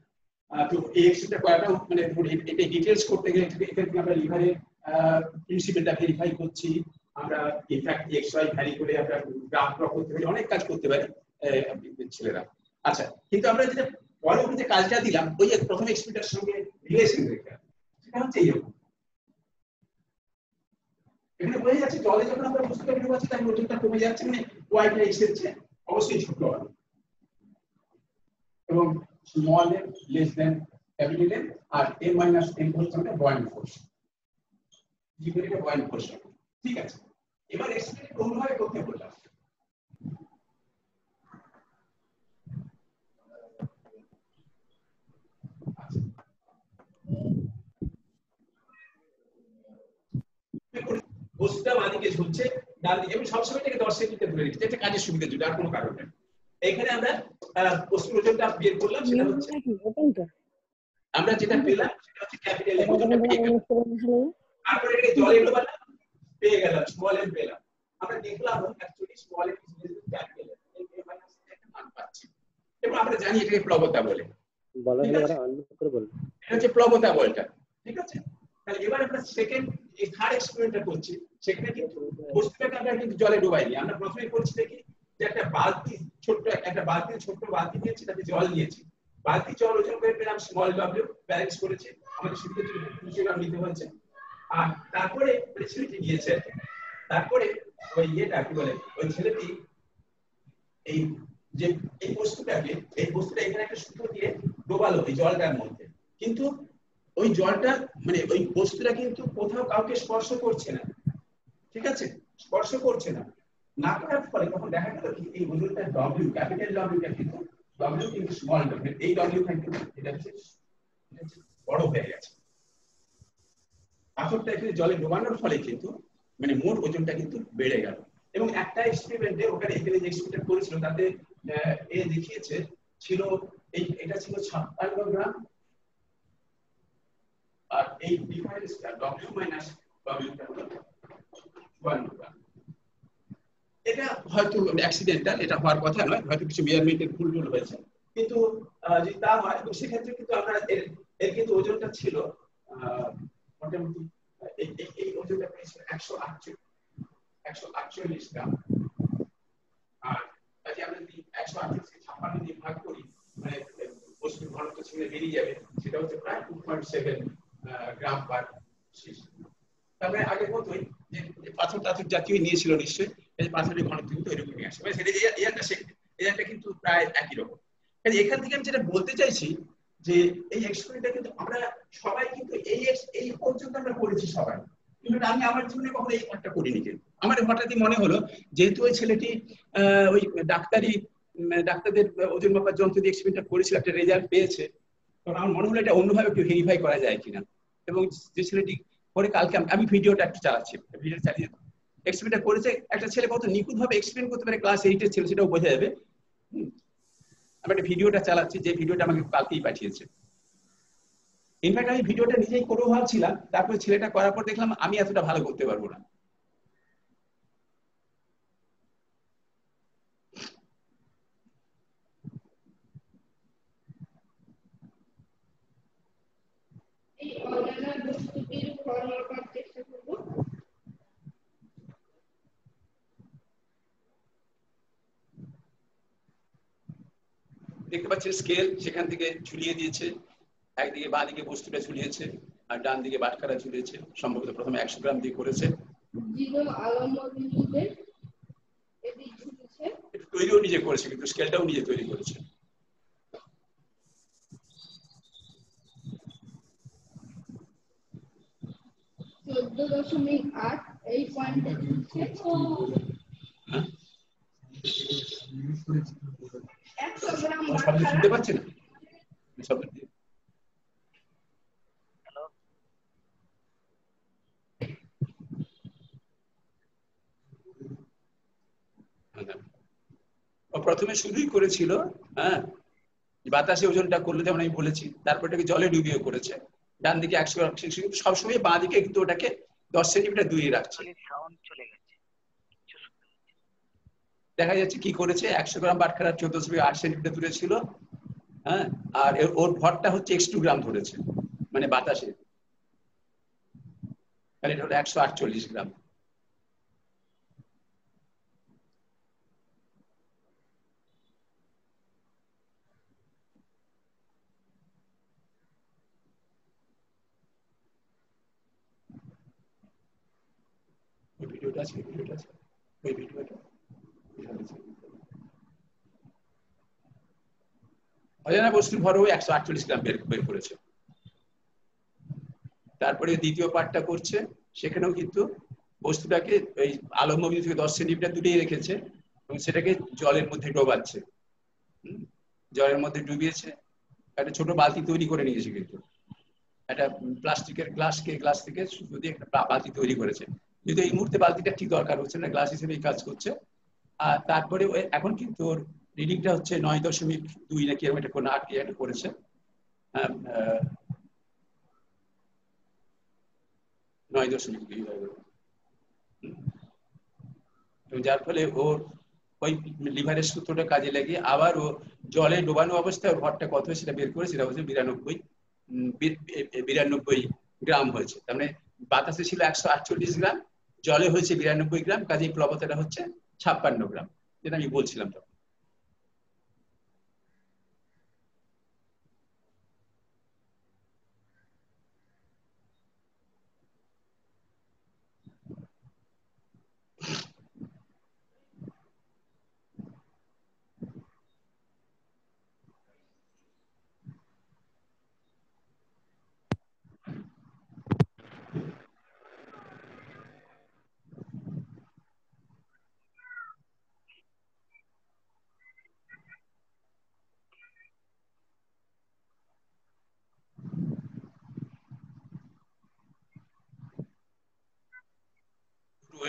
তো এই এক্সপেরিমেন্টটা করাটা মানে এটা ডিটেইলস করতে গেলে এখানে আমরা লিভারের প্রিন্সিপালটা ভেরিফাই করছি, আমরা ইনফ্যাক্ট এক্স ওয়াই ভ্যারি করে আমরা গ্রাফ ড্র করতে পারি, অনেক কাজ করতে পারি ছেলেরা। আচ্ছা, কিন্তু আমরা যেটা পরবর্তীতে কাজটা দিলাম ওই প্রথম এক্সপেরিমেন্টের সঙ্গে রিলেশন রেখে, সেটা হচ্ছে এইরকম। এখানে বোঝা যাচ্ছে জলে যখন আমরা বস্তুটাকে ডুবাচ্ছি তার ওজনটা কমে যাচ্ছে, মানে ওয়াইটা এক্স এর চেয়ে অবশ্যই ছোট হবে, এবং small M less than capital M, আর m মাইনাস m হচ্ছে আমাদের বয়েন্ট ফোর্স, যেগুলো এটা বয়েন্ট ফোর্স। ঠিক আছে, এবার এক্সপেরিমেন্ট কোনভাবে করতে বললাম, বস্তুটা বাঁদিকে ঝুলছে, ডান দিকে, এবং সবসময় এটাকে 10 সেন্টিমিটার ধরে রেখেছি, এটা কাজের সুবিধার জন্য, আর কোনো কারণ নেই। এখানে আমরা বস্তুর ওজনটা বের করলাম, সেটা হচ্ছে আমরা যেটা পেলাম সেটা হচ্ছে ক্যাপিটাল এম, ওজনটা পেয়ে গেলাম। তারপরে এটাকে জলে ডোবালাম, পেয়ে গেলাম স্মল এম পেলাম। আমরা দেখলাম actually small M is capital M, M minus একটা মান পাচ্ছি, এবং আমরা জানি এটাকে প্লবতা বলে, বলা হলো ওরা আনলক করে বলে, এটা হচ্ছে প্লবতা বলটা। ঠিক আছে, তাহলে এবার আমরা সেকেন্ড এই থার্ড এক্সপেরিমেন্টটা করছি, সেখানে কিন্তু বস্তুটাকে আমরা কিন্তু জলে ডোবাইনি, আমরা প্রথমে করছি দেখি যে একটা বালতি, ছোট্ট একটা বালতি, ছোট্ট বালতি নিয়েছি, তাতে জল নিয়েছি, বালতি জল ওজন করে পেলাম স্মল ডব্লিউ, ব্যালেন্স করেছে, আমাদের সুবিধার জন্য 200 গ্রাম নিতে হচ্ছে। আর তারপরে ছেলেটি দিয়েছে, তারপরে ওই ইয়েটা কি বলে, ওই ছেলেটি এই যে এই বস্তুটা এখানে একটা সুতো দিয়ে ডোবালো এই জলটার মধ্যে, কিন্তু ওই জলটা মানে ওই বস্তুটা কিন্তু কোথাও কাউকে স্পর্শ করছে না। ঠিক আছে, স্পর্শ করছে না, না করার ফলে তখন দেখা গেল কি এই ওজনটা ডব্লিউ, ক্যাপিটাল ডব্লিউটা কিন্তু ডব্লিউ কিন্তু স্মল ডব্লিউ, এই ডব্লিউ কিন্তু এটা হচ্ছে বড় হয়ে গেছে। পাথরটা এখানে জলে ডোবানোর ফলে কিন্তু মানে মোট ওজনটা কিন্তু বেড়ে গেল। এবং একটা এক্সপেরিমেন্টে ওখানে এখানে যে এক্সপেরিমেন্ট করেছিল তাতে এ দেখিয়েছে ছিল এটা ছিল 56 গ্রাম, আর এই ডিফারেন্সটা ডব্লিউ মাইনাস ডব্লিউটা হলো 52 গ্রাম। এটা হয়তো অ্যাক্সিডেন্টাল, এটা হওয়ার কথা নয়, হয়তো কিছু মেজারমেন্টের ভুল টুল হয়েছে, কিন্তু যদি তা হয় তো সেক্ষেত্রে কিন্তু আমরা এর কিন্তু ওজনটা ছিল মোটামুটি এই ওজনটা পেয়েছিল 148 গ্রাম। আর যদি আমরা 148 কে 56 দিয়ে ভাগ করি মানে বস্তুর ঘনত্ব ছিল বেরিয়ে যাবে, সেটা হচ্ছে প্রায় 2.7 গ্রাম পার সিসি। তারপরে আগে মতোই যে পাথর টাথর জাতীয় নিয়েছিল নিশ্চয়ই, এই পাথরের ঘনত্ব কিন্তু এরকমই আসে, মানে সেটা এটা কিন্তু প্রায় একই রকম। এখান থেকে আমি যেটা বলতে চাইছি যে এই এক্সপেরিমেন্টটা কিন্তু আমরা সবাই কিন্তু এই পর্যন্ত আমরা করেছি সবাই, কিন্তু আমি আমার জীবনে কখনো এই কাজটা করিনি। কিন্তু আমার হঠাৎই মনে হলো যেহেতু ওই ছেলেটি ওই ডাক্তারদের ওজন মাপার যন্ত্র দিয়ে এক্সপেরিমেন্টটা করেছিল, একটা রেজাল্ট পেয়েছে, তখন আমার মনে হলো এটা অন্যভাবে একটু ভেরিফাই করা যায় কিনা। এবং যে ছেলেটি পরে কালকে আমি ভিডিওটা একটু চালাচ্ছি, ভিডিও চালিয়ে এক্সপেরিমেন্টটা করেছে, একটা ছেলে কত নিখুঁতভাবে এক্সপেরিমেন্ট করতে পারে ক্লাস 8 এর ছেলে সেটাও বোঝা যাবে। আমি একটা ভিডিওটা চালাচ্ছি, যে ভিডিওটা আমাকে কালকেই পাঠিয়েছে। ইনফ্যাক্ট আমি ভিডিওটা নিজেই করবো ভাবছিলাম, তারপরে ছেলেটা করার পর দেখলাম আমি এতটা ভালো করতে পারবো না। এই অজানা বস্তুটির ভর মাপার চেষ্টা করব। দেখতে পাচ্ছেন স্কেল সেখান থেকে ঝুলিয়ে দিয়েছে, একদিকে বাঁ দিকে বস্তুটা ঝুলিয়েছে আর ডান দিকে বাটখারা ঝুলিয়েছে, সম্ভবত প্রথমে 100 গ্রাম দিয়ে করেছে। জিরো আলম্ব বিন্দুতে এটি ঝুলছে। তৈরিও নিজে করেছে, কিন্তু স্কেলটাও নিজে তৈরি করেছে। (14.8) এই পয়েন্টে ঝুলছে। 100 গ্রাম বাটখারা শুনতে পাচ্ছেন? প্রথমে শুরুই করেছিল বাতাসে ওজনটা করলো, যেমন আমি বলেছি, তারপর এটাকে জলে ডুবিয়ে করেছে। ডান দিকে 100 গ্রাম, সবসময় বাঁ দিকে কিন্তু ওটাকে 10 সেন্টিমিটার দূরে রাখছে। দেখা যাচ্ছে কি করেছে, 100 গ্রাম বাটখারা 14.8 সেন্টিমিটার দূরে ছিল, আর ওর ভরটা হচ্ছে x2 গ্রাম ধরেছে, মানে বাতাসে, তাহলে এটা হলো 148 গ্রাম। ওই ভিডিওটা আছে, ওই ভিডিওটা অজানা বস্তুর ভরও 148 গ্রাম বের করেছে। তারপরে দ্বিতীয় পার্টটা করছে, সেখানেও কিন্তু বস্তুটাকে ওই আলম্ব বিন্দু থেকে 10 সেন্টিমিটার দূরেই রেখেছে এবং সেটাকে জলের মধ্যে ডোবাচ্ছে। জলের মধ্যে ডুবিয়েছে, একটা ছোট বালতি তৈরি করে নিয়েছে, কিন্তু একটা প্লাস্টিকের গ্লাস থেকে শুধু দিয়ে একটা বালতি তৈরি করেছে, কিন্তু এই মুহূর্তে বালতিটা ঠিক দরকার হচ্ছে না, গ্লাস হিসেবেই কাজ করছে। আর তারপরে এখন কিন্তু ওর রিডিংটা হচ্ছে 9.2 নাকি এরকম একটা কোনো একটা করেছে। 9.2, যার ফলে ওর ওই লিভারের সূত্রটা কাজে লাগিয়ে আবার ও জলে ডোবানো অবস্থায় ওর ভরটা কত সেটা বের করে, সেটা হচ্ছে 92 গ্রাম হয়েছে। তার মানে বাতাসে ছিল 148 গ্রাম, জলে হয়েছে 92 গ্রাম, কাজেই প্লবতাটা হচ্ছে 56 গ্রাম, যেটা আমি বলছিলাম তখন।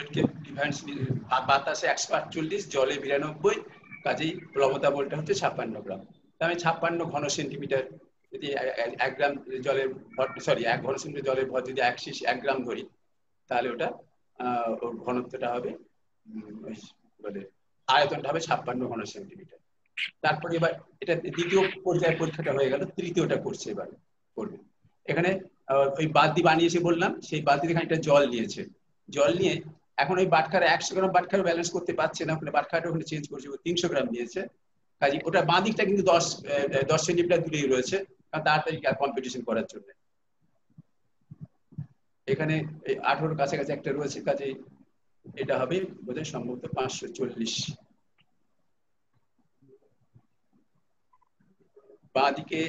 ওয়েটকে ডিফারেন্স, বাতাসে 148, জলে 92, কাজেই প্লবতা বলটা হচ্ছে 56 গ্রাম। আমি 56 ঘন সেন্টিমিটার যদি 1 গ্রাম জলের ভর, সরি 1 ঘন সেন্টিমিটার জলের ভর যদি 1 গ্রাম ধরি, তাহলে ওটা ওর ঘনত্বটা হবে বলে আয়তনটা হবে 56 ঘন সেন্টিমিটার। তারপরে এবার এটা দ্বিতীয় পর্যায়ের পরীক্ষাটা হয়ে গেল, তৃতীয়টা করছে এবার করবে। এখানে ওই বালতি বানিয়েছে বললাম, সেই বালতিতে খানিকটা জল নিয়েছে, জল নিয়ে এখন ওই বাটখারা 100 গ্রাম বাটখারা ব্যালেন্স করতে পারছে না, ওখানে বাটখারাটা ওখানে চেঞ্জ করছে, 300 গ্রাম নিয়েছে। কাজে ওটা বাঁ দিকটা কিন্তু 10 সেন্টিমিটার দূরেই রয়েছে, কারণ তাড়াতাড়ি কম্পিটিশন করার জন্য। এখানে 18 কাছাকাছি একটা রয়েছে, কাজে এটা হবে বোধহয় সম্ভবত 540। বাঁ দিকে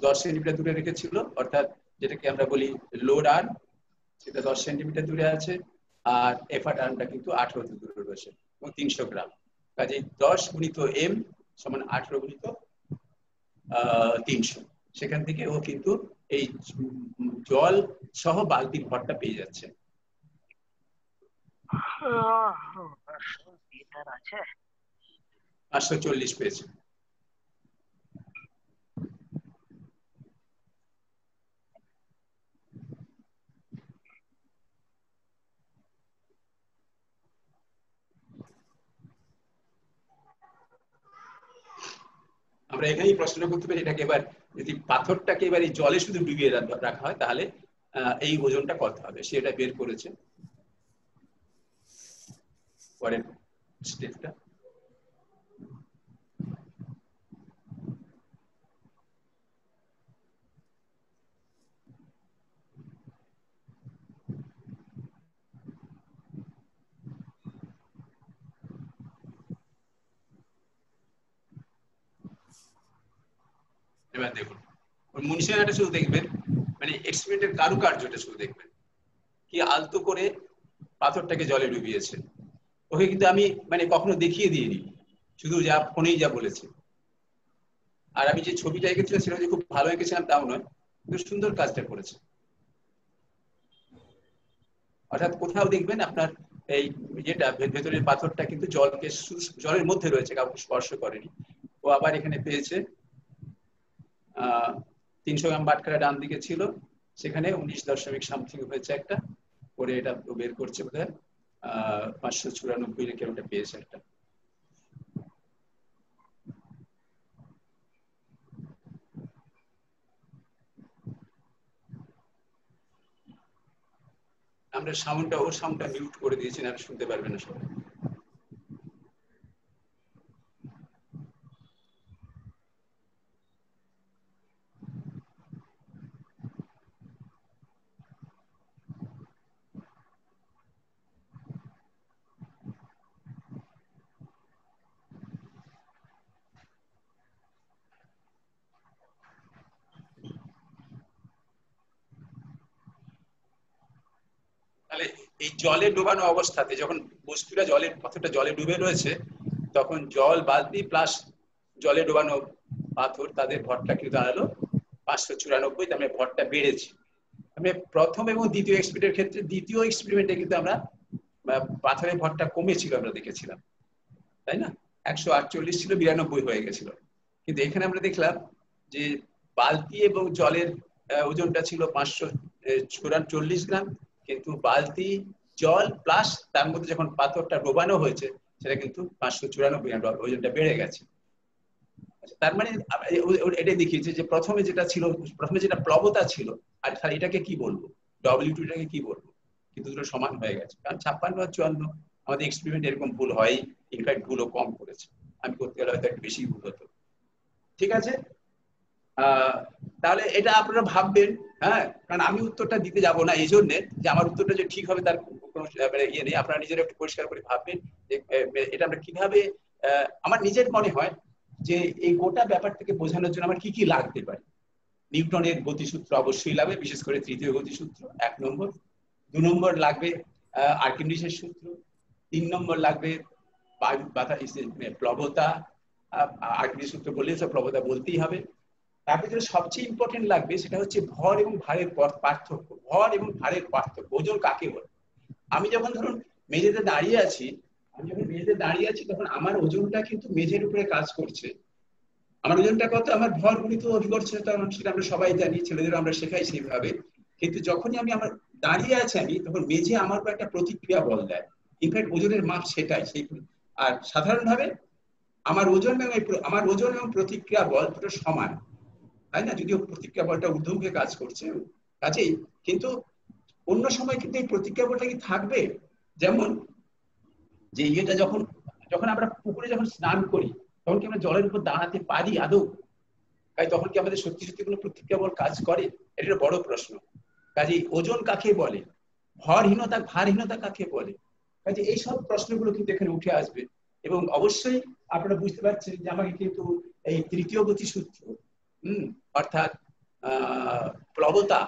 10 সেন্টিমিটার দূরে রেখেছিল, অর্থাৎ যেটাকে আমরা বলি লোড আর্ম, সেটা 10 সেন্টিমিটার দূরে আছে, আর এফার্ট আর্মটা কিন্তু 18 দূরে রয়েছে এবং 300 গ্রাম। কাজে 10 গুণিত এম সমান 18 গুণিত 300। সেখান থেকে ও কিন্তু এই জল সহ বালতির ভরটা পেয়ে যাচ্ছে। 540 পেয়েছে। আমরা এখানেই প্রশ্ন করতে পারি, এটাকে এবার যদি পাথরটাকে এবার এই জলে শুধু ডুবিয়ে রাখা হয়, তাহলে এই ওজনটা কত হবে সেটা বের করেছে। পরের স্টেপটা এবার দেখুন, মুন্সিয়ানাটা শুধু দেখবেন, মানে এক্সপেরিমেন্টের কারুকার্যটা শুধু দেখবেন, কি আলতো করে পাথরটাকে জলে ডুবিয়েছে। ওকে কিন্তু আমি মানে কখনো দেখিয়ে দিইনি, শুধু যা ফোনেই যা বলেছে। আর আমি যে ছবিটা এঁকেছিলাম সেটা যে খুব ভালো এঁকেছিলাম তাও নয়, কিন্তু সুন্দর কাজটা করেছে। অর্থাৎ কোথাও দেখবেন আপনার এই যেটা ভেতরের পাথরটা কিন্তু জলকে, জলের মধ্যে রয়েছে, কাউকে স্পর্শ করেনি। ও আবার এখানে পেয়েছে 300 গ্রাম বাটখারা ডান দিকে ছিল, সেখানে 19.something হয়েছে একটা করে, এটা বের করছে বোধহয় 594 রেখে ওটা পেয়েছে একটা। আমরা ওর সাউন্ডটা মিউট করে দিয়েছি, না শুনতে পারবেন না সবাই। তাহলে এই জলে ডোবানো অবস্থাতে যখন বস্তুটা পাথরটা জলে ডুবে রয়েছে, তখন জল বালতি প্লাস জলে ডোবানো পাথর, তাদের ভরটা কিন্তু দাঁড়ালো 594। তার মানে ভরটা বেড়েছে। মানে প্রথম এবং দ্বিতীয় এক্সপেরিমেন্টের ক্ষেত্রে, দ্বিতীয় এক্সপেরিমেন্টে কিন্তু আমরা পাথরের ভরটা কমেছিল, আমরা দেখেছিলাম, তাই না? 148 ছিল, 92 হয়ে গেছিল। কিন্তু এখানে আমরা দেখলাম যে বালতি এবং জলের ওজনটা ছিল 544 গ্রাম, কিন্তু বালতি জল প্লাস তার মধ্যে যখন পাথরটা ডোবানো হয়েছে, সেটা কিন্তু 594 গ্রাম, ওজনটা বেড়ে গেছে। তার মানে এটাই দেখিয়েছে যে প্রথমে যেটা প্লবতা ছিল, আর এটাকে কি বলবো, W2টাকে কি বলবো, কিন্তু দুটো সমান হয়ে গেছে। কারণ 56 আর 54 আমাদের এক্সপেরিমেন্ট এরকম ভুল হয়, ইনফ্যাক্ট ভুলও কম করেছে। আমি করতে গেলে হয়তো একটু বেশি ভুল হতো। ঠিক আছে, তাহলে এটা আপনারা ভাববেন, হ্যাঁ, কারণ আমি উত্তরটা দিতে যাব না এই জন্য যে আমার উত্তরটা যে ঠিক হবে তার কোনো ইয়ে নেই। আপনারা নিজেরা একটু পরিষ্কার করে ভাববেন যে এটা আমরা কিভাবে, আমার নিজের মনে হয় যে এই গোটা ব্যাপারটাকে বোঝানোর জন্য আমার কি কি লাগতে পারে। নিউটনের গতিসূত্র অবশ্যই লাগবে, বিশেষ করে তৃতীয় গতিসূত্র 1 নম্বর। 2 নম্বর লাগবে আর্কিমিডিসের সূত্র। 3 নম্বর লাগবে প্লবতা, আর্কিমিডিসের সূত্র বললে সব প্লবতা বলতেই হবে। তার ভিতরে সবচেয়ে ইম্পর্টেন্ট লাগবে সেটা হচ্ছে ভর এবং ভারের পার্থক্য। ভর এবং ভারের পার্থক্য, ওজন কাকে বলে। আমি যখন ধরুন মেঝেতে দাঁড়িয়ে আছি, আমি যখন মেঝেতে দাঁড়িয়ে আছি তখন আমার ওজনটা কিন্তু মেঝের উপরে কাজ করছে। আমার ওজনটা কত? আমার ভর গুণিত অভিকর্ষতা, সেটা আমরা সবাই জানি, ছেলেদের আমরা শেখাই সেইভাবে। কিন্তু যখনই আমার দাঁড়িয়ে আছি আমি, তখন মেঝে আমার উপর একটা প্রতিক্রিয়া বল দেয়। ইনফ্যাক্ট ওজনের মাপ সেটাই সেই। আর সাধারণভাবে আমার ওজন এবং প্রতিক্রিয়া বল দুটো সমান, তাই না? যদিও প্রতিক্রিয়া বলটা ঊর্ধ্বমুখে কাজ করছে কাজেই, কিন্তু অন্য সময় কিন্তু এই প্রতিক্রিয়া বলটা কি থাকবে? যেমন যে ইয়েটা যখন যখন আমরা পুকুরে যখন স্নান করি, তখন কি আমরা জলের উপর দাঁড়াতে পারি আদৌ? তাই তখন কি আমাদের সত্যি সত্যি কোনো প্রতিক্রিয়া বল কাজ করে? এটা একটা বড় প্রশ্ন। কাজেই ওজন কাকে বলে, ভারহীনতা কাকে বলে, কাজে এইসব প্রশ্নগুলো কিন্তু এখানে উঠে আসবে। এবং অবশ্যই আপনারা বুঝতে পারছেন যে আমাকে কিন্তু এই তৃতীয় গতি সূত্র, অর্থাৎ প্লবতা,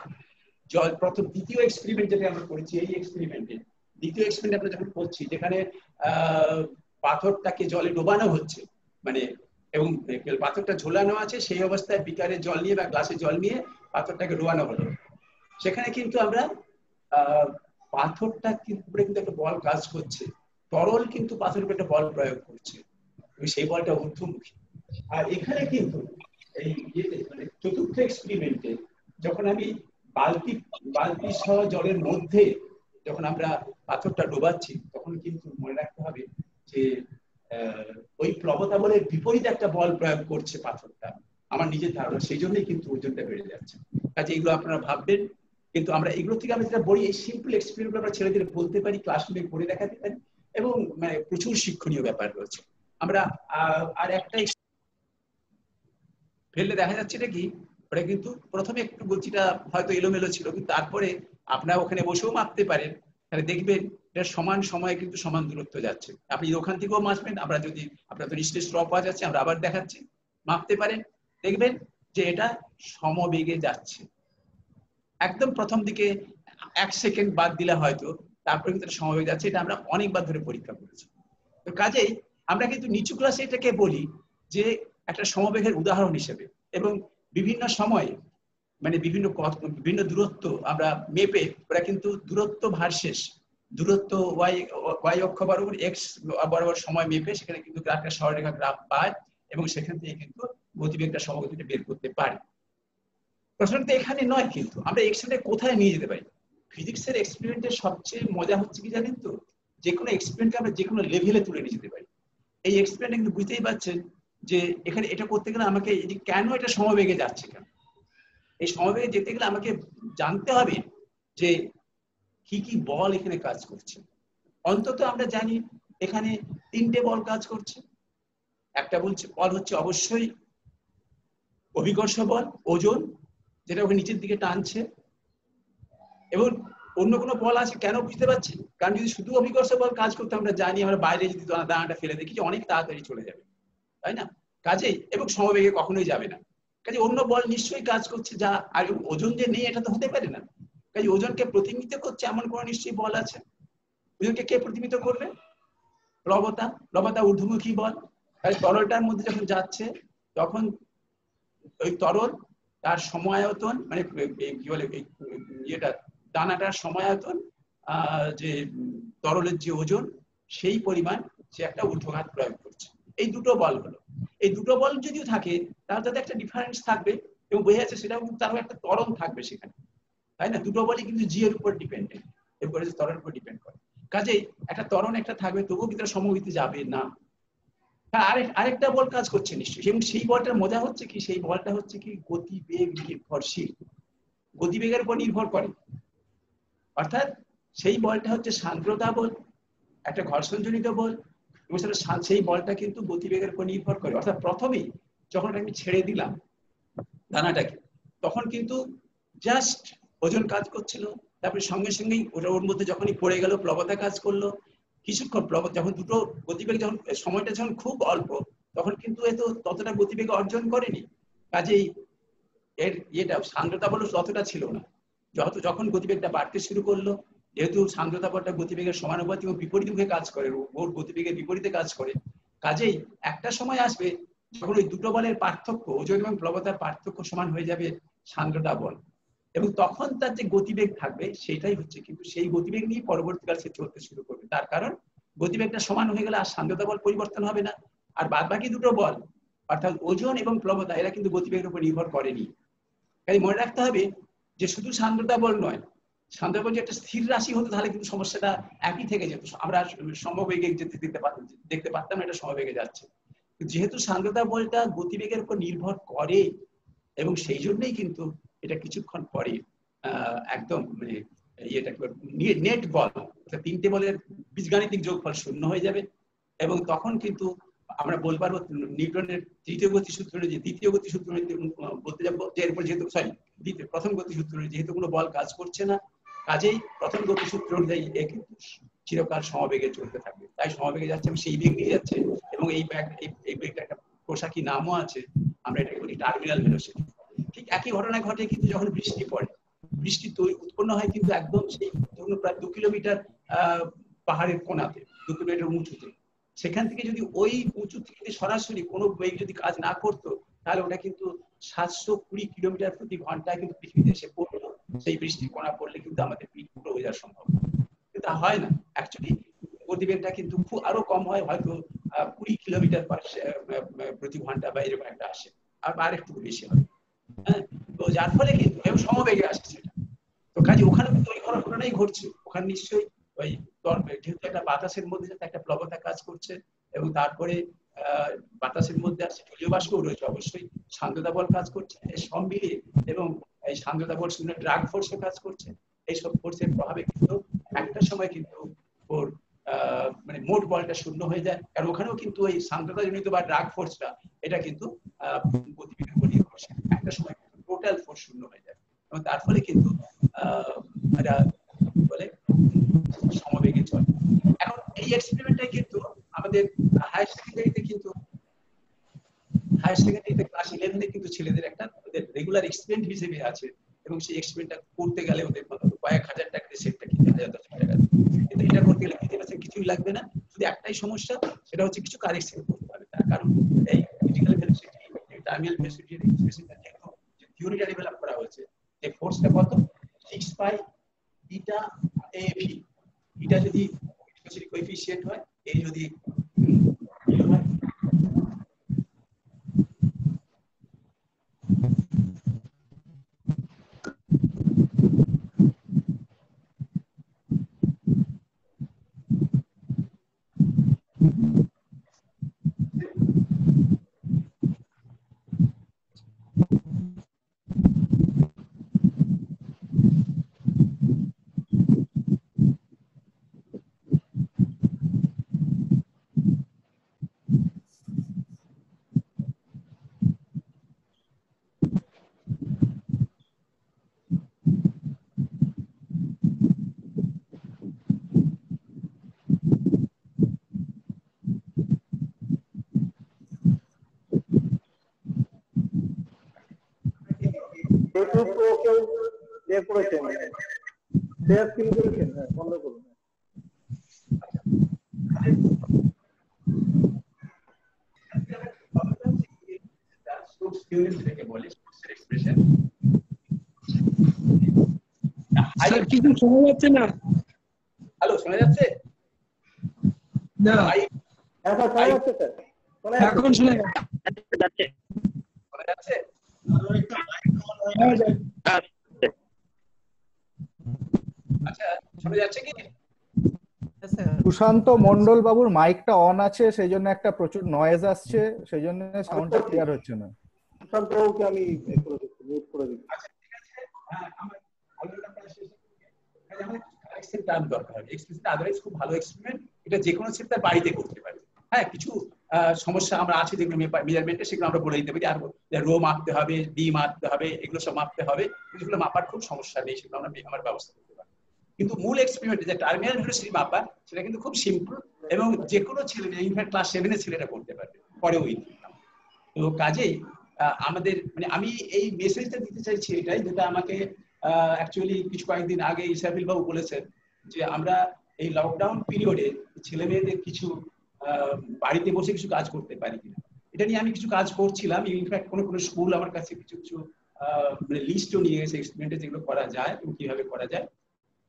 দ্বিতীয় এক্সপেরিমেন্ট যেটা আমরা করেছি, এই এক্সপেরিমেন্টে দ্বিতীয় এক্সপেরিমেন্ট আমরা যখন করছি, যেখানে পাথরটাকে জলে ডোবানো হচ্ছে, মানে এবং পাথরটা ঝোলানো আছে, সেই অবস্থায় বিকারে জল নিয়ে বা গ্লাসে জল নিয়ে পাথরটাকে ডোবানো হলো। সেখানে কিন্তু আমরা পাথরটা উপরে কিন্তু একটা বল কাজ করছে, তরল কিন্তু পাথরের উপরে একটা বল প্রয়োগ করছে, সেই বলটা ঊর্ধ্বমুখী। আর এখানে কিন্তু এই মানে চতুর্থ এক্সপেরিমেন্টে যখন আমি বালতি সহ জলের মধ্যে যখন আমরা পাথরটা ডোবাচ্ছি, তখন কিন্তু মনে রাখতে হবে যে ওই প্লবতা বলের বিপরীতে একটা বল প্রয়োগ করছে পাথরটা, আমার নিজের ধারণা, সেই জন্যই কিন্তু ওজনটা বেড়ে যাচ্ছে। কাজে এগুলো আপনারা ভাববেন। কিন্তু আমরা এগুলো থেকে আমরা যেটা বলি, এই সিম্পল এক্সপেরিমেন্ট আমরা ছেলেদের বলতে পারি, ক্লাসরুমে করে দেখাতে পারি, এবং মানে প্রচুর শিক্ষণীয় ব্যাপার রয়েছে। আমরা আর একটা ফেললে দেখা যাচ্ছে এটা কি, ওটা কিন্তু প্রথমে একটু গতিটা হয়তো এলোমেলো ছিল, কিন্তু তারপরে আপনারা ওখানে বসেও মাপতে পারেন, তাহলে দেখবেন এটা সমান সময়ে কিন্তু সমান দূরত্ব যাচ্ছে। আপনি ওখান থেকেও মাপবেন, আমরা যদি আপনার তো নিশ্চয়ই স্টপ ওয়াচ আছে, আমরা আবার দেখাচ্ছি, মাপতে পারেন, দেখবেন যে এটা সমবেগে যাচ্ছে। একদম প্রথম দিকে 1 সেকেন্ড বাদ দিলে হয়তো, তারপরে কিন্তু সমবেগে যাচ্ছে। এটা আমরা অনেকবার ধরে পরীক্ষা করেছি। তো কাজেই আমরা কিন্তু নিচু ক্লাসে এটাকে বলি যে একটা সমবেগের উদাহরণ হিসেবে, এবং বিভিন্ন সময়ে মানে বিভিন্ন দূরত্ব আমরা মেপে, ওরা কিন্তু দূরত্ব ভার্সেস দূরত্ব ওয়াই অক্ষ বরাবর এক্স বরাবর সময় মেপে সেখানে কিন্তু একটা সরলরেখা গ্রাফ পায়, এবং সেখান থেকে কিন্তু গতিবেগটা সমগতিটা বের করতে পারে। প্রশ্নটা এখানে নয়, কিন্তু আমরা এক্সপেরিমেন্ট কোথায় নিয়ে যেতে পারি? ফিজিক্সের এক্সপেরিমেন্টের সবচেয়ে মজা হচ্ছে কি জানেন তো, যে কোনো এক্সপেরিমেন্টকে আমরা যে কোনো লেভেলে তুলে নিয়ে যেতে পারি। এই এক্সপেরিমেন্ট কিন্তু বুঝতেই পারছেন যে এখানে এটা করতে গেলে আমাকে কেন এটা সমবেগে যাচ্ছে, কেন এই সমবেগে যেতে গেলে আমাকে জানতে হবে যে কি কি বল এখানে কাজ করছে। অন্তত আমরা জানি এখানে 3টে বল কাজ করছে। একটা বল হচ্ছে অবশ্যই অভিকর্ষ বল, ওজন, যেটা ওকে নিচের দিকে টানছে, এবং অন্য কোনো বল আছে কেন বুঝতে পারছি, কারণ যদি শুধু অভিকর্ষ বল কাজ করতে, আমরা জানি আমরা বাইরে যদি দানাটা ফেলে দেখি যে অনেক তাড়াতাড়ি চলে যাবে, তাই না? কাজেই এবং সমবেগে কখনোই যাবে না। কাজে অন্য বল নিশ্চয়ই কাজ করছে, যা আর ওজন যে নেই এটা তো হতে পারে না। কাজে ওজনকে প্রতিনিধিত্ব করছে এমন কোন নিশ্চয়ই বল আছে। ওজনকে কে প্রতিনিধিত্ব করবে? প্লবতা ঊর্ধ্বমুখী বল। তাই তরলটার মধ্যে যখন যাচ্ছে, তখন ওই তরল তার সমায়তন, মানে কি বলে ইয়েটা, দানাটার সমায়তন, যে তরলের যে ওজন, সেই পরিমাণ সে একটা ঊর্ধ্বঘাত প্রয়োগ করছে। এই দুটো বল হলো। এই দুটো বল যদিও থাকে, তার সাথে একটা ডিফারেন্স থাকবে, এবং বোঝা যাচ্ছে সেটাও কিন্তু তারও একটা ত্বরণ থাকবে সেখানে, তাই না? দুটো বলই কিন্তু জি এর উপর ডিপেন্ডেন্ট, এরপরে ত্বরণের উপর ডিপেন্ড করে। কাজেই একটা ত্বরণ একটা থাকবে, তবুও কিন্তু সমগতিতে যাবে না। আরেকটা বল কাজ করছে নিশ্চয়ই, এবং সেই বলটার মজা হচ্ছে কি, সেই বলটা হচ্ছে কি গতিবেগ নির্ভরশীল, গতিবেগের উপর নির্ভর করে। অর্থাৎ সেই বলটা হচ্ছে সান্দ্রতা বল, একটা ঘর্ষণজনিত বল, এবং সেই বলটা কিন্তু গতিবেগের উপর নির্ভর করে। অর্থাৎ প্রথমেই যখন আমি ছেড়ে দিলাম দানাটাকে, তখন কিন্তু জাস্ট ওজন কাজ করছিল, তারপরে সঙ্গে সঙ্গেই ওর মধ্যে যখনই পড়ে গেল, প্লবতা কাজ করলো। কিছুক্ষণ যখন দুটো গতিবেগ যখন সময়টা যখন খুব অল্প, তখন কিন্তু এত ততটা গতিবেগ অর্জন করেনি। কাজেই এর ইয়েটা সান্দ্রতা বল ততটা ছিল না। যখন গতিবেগটা বাড়তে শুরু করলো, যেহেতু সান্দ্রতা বলটা গতিবেগের সমানুপাতিক এবং বিপরীত মুখে কাজ করে, ওর গতিবেগের বিপরীতে কাজ করে, কাজেই একটা সময় আসবে যখন ওই দুটো বলের পার্থক্য, ওজন এবং প্লবতার পার্থক্য সমান হয়ে যাবে সান্দ্রতা বল, এবং তখন তার যে গতিবেগ থাকবে সেটাই হচ্ছে, কিন্তু সেই গতিবেগ নিয়ে পরবর্তীকাল সে চলতে শুরু করবে। তার কারণ গতিবেগটা সমান হয়ে গেলে আর সান্দ্রতা বল পরিবর্তন হবে না। আর বাদ বাকি দুটো বল অর্থাৎ ওজন এবং প্লবতা এরা কিন্তু গতিবেগের উপর নির্ভর করেনি। তাই মনে রাখতে হবে যে শুধু সান্দ্রতা বল নয়, সান্দ্রতা বল যে একটা স্থির রাশি হতো তাহলে কিন্তু সমস্যাটা একই থেকে যেত, আমরা সমবেগে দেখতে পারতাম না এটা সমবেগে যাচ্ছে। যেহেতু সান্দ্রতা বলটা গতিবেগের উপর নির্ভর করে এবং সেই জন্যই কিন্তু এটা কিছুক্ষণ পরে একদম মানে নেট বল, তিনটে বলের বীজগাণিতিক যোগফল শূন্য হয়ে যাবে এবং তখন কিন্তু আমরা বলতে পারবো নিউটনের তৃতীয় গতিসূত্র যে দ্বিতীয় গতিসূত্র বলতে যাবো যে এরপর যেহেতু প্রথম গতিসূত্র যেহেতু কোনো বল কাজ করছে না, কাজেই প্রথম গতিসূত্র অনুযায়ী এ কিন্তু চিরকাল সমবেগে চলতে থাকবে। তাই সমবেগে যাচ্ছে এবং সেই বেগ নিয়ে যাচ্ছে এবং এই বেগটা একটা পোশাকি নামও আছে, আমরা এটাকে বলি টার্মিনাল ভেলোসিটি। ঠিক একই ঘটনা ঘটে কিন্তু যখন বৃষ্টি পড়ে, বৃষ্টি উৎপন্ন হয় কিন্তু একদম সেই ধরুন প্রায় 2 কিলোমিটার পাহাড়ের কোণাতে, 2 কিলোমিটার উঁচুতে। সেখান থেকে যদি ওই উঁচু থেকে সরাসরি কোনো বেগ যদি কাজ না করতো তাহলে ওটা কিন্তু 720 কিলোমিটার প্রতি ঘন্টায় কিন্তু পৃথিবীতে এসে পড়লো। সেই বৃষ্টির কণা পড়লে কিন্তু আমাদের পিঠ পুরো হয়ে যাওয়া সম্ভব, কিন্তু তা হয় না। অ্যাকচুয়ালি গতিবেগটা কিন্তু খুব আরো কম হয়, হয়তো 20 কিলোমিটার প্রতি ঘন্টা বা এরকম একটা আসে, আর একটু বেশি হয়। হ্যাঁ, তো যার ফলে কিন্তু সমবেগে আসছে সেটা। তো কাজে ওখানে কিন্তু ওই ঘটনাই ঘটছে, ওখানে নিশ্চয়ই ওই যেহেতু একটা বাতাসের মধ্যে একটা প্লবতা কাজ করছে এবং তারপরে বাতাসের মধ্যে আছে জলীয় বাষ্প রয়েছে, অবশ্যই সান্দ্রতা বল কাজ করছে সব মিলিয়ে, এবং এই সান্দ্রতা বল শূন্য ড্রাগ ফোর্সও কাজ করছে। এইসব ফোর্সের প্রভাবে কিন্তু একটা সময় কিন্তু ওর মানে মোট বলটা শূন্য হয়ে যায়, কারণ ওখানেও কিন্তু এই সান্দ্রতা জনিত বা ড্রাগ ফোর্সটা এটা কিন্তু গতিবেগের উপর নির্ভর করে, একটা সময় কিন্তু টোটাল ফোর্স শূন্য হয়ে যায় এবং তার ফলে কিন্তু এটা বলে সমবেগে চলে। এখন এই এক্সপেরিমেন্টটাই কিন্তু আমাদের হায়ার সেকেন্ডারিতে ক্লাস 11 কিন্তু ছেলেদের একটা রেগুলার এক্সপেরিমেন্ট হিসেবে আছে এবং সেই এক্সপেরিমেন্টটা করতে গেলে ওদের কয়েক হাজার টাকা দিয়ে সেটটা কিনতে হয়, কিন্তু এটা করতে গেলে কিছুই লাগবে না, শুধু একটাই সমস্যা, সেটা হচ্ছে কিছু কারেকশন করতে হবে। তার কারণ এই ক্রিটিক্যাল ভেলোসিটি টার্মিনাল ভেলোসিটির এক্সপ্রেশনটা যে থিওরিটা ডেভেলপ করা হয়েছে, যে ফোর্সটা কত 6 পাই ইটা এভি, এটা যদি কোএফিসিয়েন্ট হয়, এই যদি কিলো হয়, ইউটিউব কেউ ইয়ে করেছেন, শেয়ার স্ক্রিন করেছেন, হ্যাঁ বন্ধ করুন। কিছু শোনা যাচ্ছে না। হ্যালো, শোনা যাচ্ছে? না, এখন শোনা যাচ্ছে স্যার? এখন শোনা যাচ্ছে। শোনা যাচ্ছে? আচ্ছা, শোনা যাচ্ছে কি? সুশান্ত মন্ডল বাবুর মাইকটা অন আছে, সেই জন্য একটা প্রচুর নয়েজ আসছে, সেই জন্য সাউন্ডটা ক্লিয়ার হচ্ছে না। সুশান্ত বাবুকে আমি করে দিচ্ছি, মিউট করে দিচ্ছি। আচ্ছা, ঠিক আছে। হ্যাঁ, আমার আলোচনা প্রায় শেষ হচ্ছে। আমার কারেকশন টার্ম দরকার হবে। এক্সপেরিমেন্ট আদারওয়াইজ খুব ভালো এক্সপেরিমেন্ট, এটা যে কোনো ক্ষেত্রে বাড়িতে করতে পারে। হ্যাঁ, কিছু সমস্যা আমরা আছে যেগুলো মেজারমেন্টে, সেগুলো আমরা বলে দিতে পারি, আর রো মাপতে হবে, ডি মাপতে হবে, এগুলো সব মাপতে হবে, যেগুলো মাপার খুব সমস্যা নেই, সেগুলো আমরা ব্যবস্থা করতে পারি। কিন্তু মূল এক্সপেরিমেন্ট যে টার্মিনাল ভেলোসিটি মাপা, সেটা কিন্তু খুব সিম্পল এবং যে কোনো ছেলে, ইনফ্যাক্ট ক্লাস 7 এর ছেলেরা করতে পারবে, পরেও তো কাজেই আমাদের মানে আমি এই মেসেজটা দিতে চাইছি এটাই, যেটা আমাকে অ্যাকচুয়ালি কিছু কয়েকদিন আগে ইসাবিল বাবু বলেছেন যে আমরা এই লকডাউন পিরিয়ডে ছেলে মেয়েদের কিছু বাড়িতে বসে কিছু কাজ করতে পারি কিনা। এটা নিয়ে আমি কিছু কাজ করছিলাম, ইনফ্যাক্ট কোনো স্কুল আমার কাছে কিছু মানে লিস্টও নিয়ে গেছে এক্সপেরিমেন্টে যেগুলো করা যায় এবং কিভাবে করা যায়।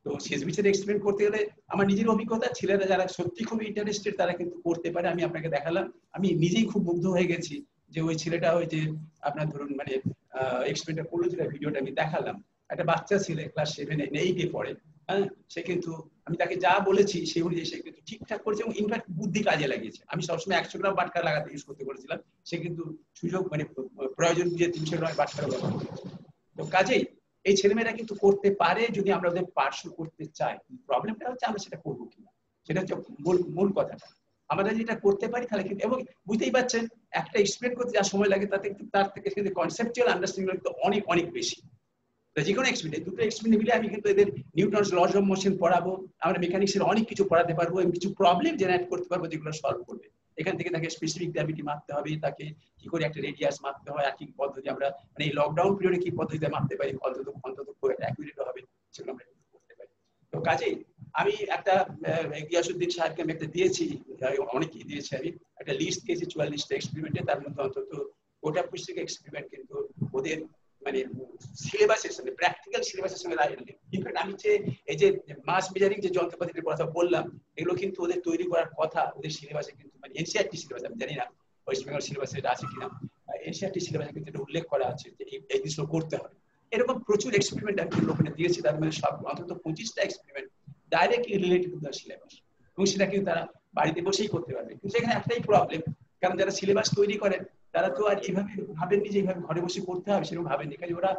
তো শেষ বিচারে এক্সপেরিমেন্ট করতে গেলে আমার নিজের অভিজ্ঞতা, ছেলেরা যারা সত্যি খুব ইন্টারেস্টেড তারা কিন্তু করতে পারে। আমি আপনাকে দেখালাম, আমি নিজেই খুব মুগ্ধ হয়ে গেছি যে ওই ছেলেটা ওই যে আপনার ধরুন মানে এক্সপেরিমেন্টটা করলো, যেটা ভিডিওটা আমি দেখালাম, একটা বাচ্চা ছেলে ক্লাস 7-8 পড়ে। হ্যাঁ, সে কিন্তু আমি তাকে যা বলেছি সেই অনুযায়ী সে কিন্তু ঠিকঠাক করেছে এবং ইনফ্যাক্ট বুদ্ধি কাজে লাগিয়েছে। আমি সবসময় 100 গ্রাম বাটকা লাগাতে ইউজ করতে বলেছিলাম, সে কিন্তু সুযোগ মানে প্রয়োজন বুঝে 300 গ্রাম বাটকা ব্যবহার করেছে। তো কাজেই এই ছেলেমেয়েরা কিন্তু করতে পারে যদি আমরা ওদের পার্শ্ব করতে চাই। প্রবলেমটা হচ্ছে আমরা সেটা করবো কিনা, সেটা হচ্ছে মূল কথাটা। আমরা যেটা করতে পারি তাহলে কিন্তু, এবং বুঝতেই পারছেন একটা এক্সপ্লেন করতে যা সময় লাগে তাতে কিন্তু তার থেকে কিন্তু কনসেপচুয়াল আন্ডারস্ট্যান্ডিং কিন্তু অনেক অনেক বেশি। যে কোনো এক্সপেরিমেন্ট, দুটো এক্সপেরিমেন্ট মিলে আমি কিন্তু এদের নিউটনস লস অফ মোশন পড়াবো, আমরা মেকানিক্সের অনেক কিছু পড়াতে পারবো এবং কিছু প্রবলেম জেনারেট করতে পারবো যেগুলো সলভ করবে। এখান থেকে তাকে স্পেসিফিক গ্র্যাভিটি মাপতে হবে, তাকে কি করে একটা রেডিয়াস মাপতে হয়, আর কি পদ্ধতি আমরা মানে এই লকডাউন পিরিয়ডে কি পদ্ধতিতে মাপতে পারি অন্তত খুব একটা অ্যাকুরেট হবে সেগুলো আমরা করতে পারি। তো কাজেই আমি একটা গিয়াসউদ্দিন সাহেবকে আমি একটা দিয়েছি, অনেকেই দিয়েছি, আমি একটা লিস্ট দিয়েছি 44টা এক্সপেরিমেন্টে, তার মধ্যে অন্তত গোটা পুস্তক এক্সপেরিমেন্ট কিন্তু ওদের মানে সিলেবাসের সঙ্গে, প্র্যাকটিক্যাল সিলেবাসের সঙ্গে রাইলেট। ইনফ্যাক্ট আমি যে এই যে মাস মেজারিং যে যন্ত্রপাতির কথা বললাম, এগুলো কিন্তু ওদের তৈরি করার কথা ওদের সিলেবাসে কিন্তু মানে এনসিইআরটি সিলেবাস, আমি জানি না ওয়েস্ট বেঙ্গল সিলেবাসে এটা আছে কিনা, এনসিইআরটি সিলেবাসে কিন্তু এটা উল্লেখ করা আছে যে এই জিনিসগুলো করতে হবে। এরকম প্রচুর এক্সপেরিমেন্ট আমি ওখানে দিয়েছি, তার মধ্যে সব অন্তত 25টা experiment directly related to the syllabus, এবং সেটা কিন্তু তারা বাড়িতে বসেই করতে পারবে। কিন্তু সেখানে একটাই প্রবলেম, কারণ যারা সিলেবাস তৈরি করেন তারা তো আর এইভাবে ভাবেননি যে এইভাবে ঘরে বসে করতে হবে, সেরকম ভাবেননি। কাজে ওরা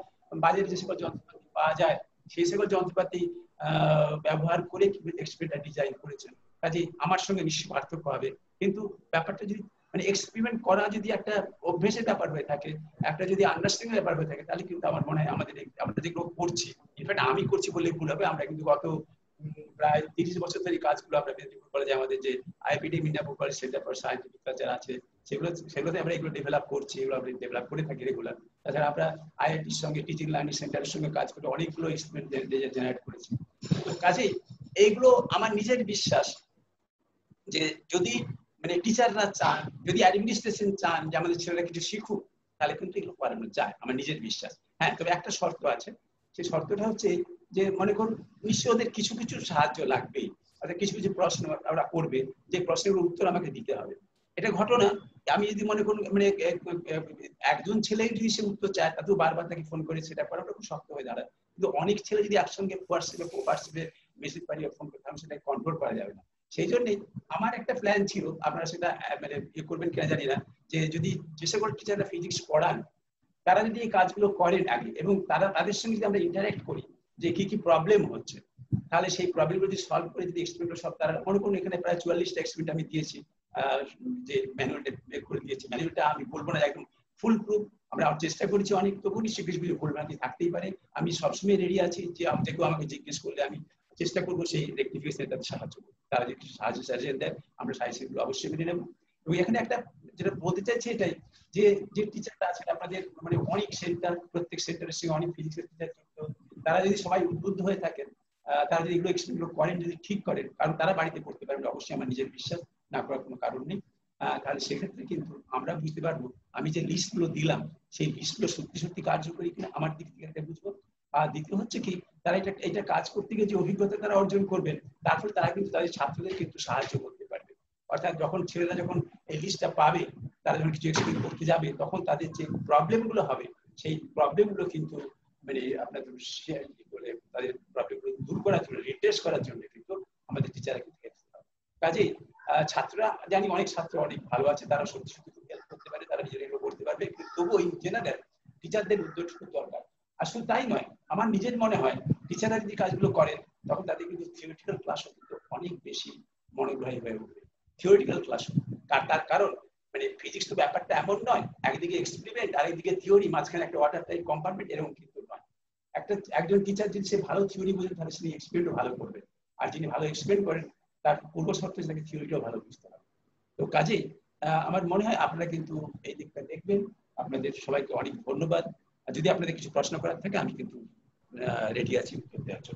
বাজারে যে সকল যন্ত্রপাতি পাওয়া যায় সেই সকল যন্ত্রপাতি ব্যবহার করে এক্সপেরিমেন্টটা ডিজাইন করেছেন। কাজে আমার সঙ্গে নিশ্চয়ই পার্থক্য হবে। কিন্তু ব্যাপারটা যদি মানে এক্সপেরিমেন্ট করা যদি একটা অভ্যেসের ব্যাপার হয়ে থাকে, একটা যদি আন্ডারস্ট্যান্ডিং ব্যাপার হয়ে থাকে, তাহলে কিন্তু আমার মনে হয় আমরা যেগুলো করছি, ইনফ্যাক্ট আমি করছি বললে ভুল হবে, আমরা কিন্তু গত প্রায় 30 বছর ধরে কাজগুলো আমরা মেদিনীপুর কলেজে আমাদের যে IPD Midnapore college centre for scientific culture আছে সেগুলোতে আমরা এগুলো ডেভেলপ করছি, এগুলো আমরা ডেভেলপ করে থাকি রেগুলার। তাছাড়া আমরা আইআইটির সঙ্গে টিচিং লার্নিং সেন্টারের সঙ্গে কাজ করে অনেকগুলো এক্সপেরিমেন্ট জেনারেট করেছি। তো কাজেই এইগুলো আমার নিজের বিশ্বাস যে যদি মানে টিচাররা চান, যদি অ্যাডমিনিস্ট্রেশন চান যে আমাদের ছেলেরা কিছু শিখুক, তাহলে কিন্তু এগুলো করানো যায়, আমার নিজের বিশ্বাস। হ্যাঁ, তবে একটা শর্ত আছে, সেই শর্তটা হচ্ছে যে মনে করুন নিশ্চয়ই ওদের কিছু কিছু সাহায্য লাগবেই, অর্থাৎ কিছু কিছু প্রশ্ন ওরা করবে, যে প্রশ্নের উত্তর আমাকে দিতে হবে। এটা ঘটনা, আমি যদি মনে করুন মানে একজন ছেলে যদি সে উত্তর চায়, তাতেও বারবার তাকে ফোন করে সেটা করাটা খুব শক্ত হয়ে দাঁড়ায়। কিন্তু অনেক ছেলে যদি একসঙ্গে হোয়াটসঅ্যাপে মেসেজ পাঠিয়ে ফোন করে, তাহলে সেটা কন্ট্রোল করা যাবে না। সেই জন্যই আমার একটা প্ল্যান ছিল, আপনারা সেটা মানে ইয়ে করবেন কিনা জানি না, যে যদি যে সকল টিচাররা ফিজিক্স পড়ান তারা যদি এই কাজগুলো করেন আগে, এবং তাদের সঙ্গে যদি আমরা ইন্টারেক্ট করি যে কি কি প্রবলেম হচ্ছে, তাহলে সেই প্রবলেমগুলো যদি সলভ করে যদি এক্সপেরিমেন্ট সব তারা মনে করুন, এখানে প্রায় 44টা এক্সপেরিমেন্ট আমি দিয়েছি, যে ম্যানুয়ালটা বের করে দিয়েছি। ম্যানুয়ালটা আমি বলবো না একদম ফুল প্রুফ, আমরা চেষ্টা করেছি অনেক, তবু নিশ্চয়ই কিছু কিছু ভুলভ্রান্তি থাকতেই পারে। আমি সবসময় রেডি আছি যে যে কেউ আমাকে জিজ্ঞেস করলে আমি চেষ্টা করবো সেই রেকটিফিকেশনে তাদের সাহায্য করবো। তারা যদি কিছু সাজেশন দেয় আমরা সাজেশনগুলো অবশ্যই মেনে নেবো। এবং এখানে একটা যেটা বলতে চাইছি এটাই, যে যে টিচারটা আছেন আপনাদের মানে অনেক সেন্টার, প্রত্যেক সেন্টারের সঙ্গে অনেক ফিজিক্সের টিচার যুক্ত, তারা যদি সবাই উদ্বুদ্ধ হয়ে থাকেন, তারা যদি এগুলো এক্সপেরিমেন্ট করেন, যদি ঠিক করেন, কারণ তারা বাড়িতে করতে পারবেন, অবশ্যই আমার নিজের বিশ্বাস, না করার কোনো কারণ নেই। তাহলে সেক্ষেত্রে কিন্তু আমরা বুঝতে পারবো আমি যে লিস্টগুলো দিলাম সেই লিস্টগুলো সত্যি সত্যি কার্যকরী কিনা আমার দিক থেকে একটা বুঝবো। আর দ্বিতীয় হচ্ছে কি, তারা এটা কাজ করতে গিয়ে যে অভিজ্ঞতা তারা অর্জন করবেন, তারপরে তারা কিন্তু তাদের ছাত্রদের কিন্তু সাহায্য করতে পারবে। অর্থাৎ যখন ছেলেরা যখন এই লিস্টটা পাবে, তারা যখন কিছু এক্সপেরিমেন্ট করতে যাবে, তখন তাদের যে প্রবলেমগুলো হবে সেই প্রবলেমগুলো কিন্তু মানে আপনাদের শেয়ার করে তাদের প্রবলেমগুলো দূর করার জন্য, রিপ্লেস করার জন্য কিন্তু আমাদের টিচাররা কিন্তু হেল্প করবে। কাজেই ছাত্ররা জানি অনেক ছাত্র অনেক ভালো আছে, তারা সত্যি সত্যি হেল্প করতে পারে, তারা নিজেরা এগুলো করতে পারবে, কিন্তু তবুও ইন জেনারেল টিচারদের উদ্যোগ খুব দরকার। আর শুধু তাই নয়, আমার নিজের মনে হয় টিচাররা যদি কাজগুলো করেন, তখন তাদের কিন্তু থিওরিটিক্যাল ক্লাসও কিন্তু অনেক বেশি মনোগ্রাহী হয়ে উঠবে। থিওরিটিক্যাল ক্লাস, তার কারণ মানে ফিজিক্স তো ব্যাপারটা এমন নয় একদিকে এক্সপেরিমেন্ট আর একদিকে থিওরি, মাঝখানে একটা ওয়াটার টাইপ কম্পার্টমেন্ট, এরকম কিন্তু নয়। একজন টিচার যদি সে ভালো থিওরি বোঝেন, তাহলে তিনি এক্সপেরিমেন্টও ভালো করবে, আর যিনি ভালো এক্সপেরিমেন্ট করেন তার পূর্ব শর্ত হিসেবে থিওরিটাও ভালো বুঝতে হবে। তো কাজেই আমার মনে হয় আপনারা কিন্তু এই দিকটা দেখবেন। আপনাদের সবাইকে অনেক ধন্যবাদ। আর যদি আপনাদের কিছু প্রশ্ন করার থাকে আমি কিন্তু রেডি আছি উত্তর দেওয়ার জন্য।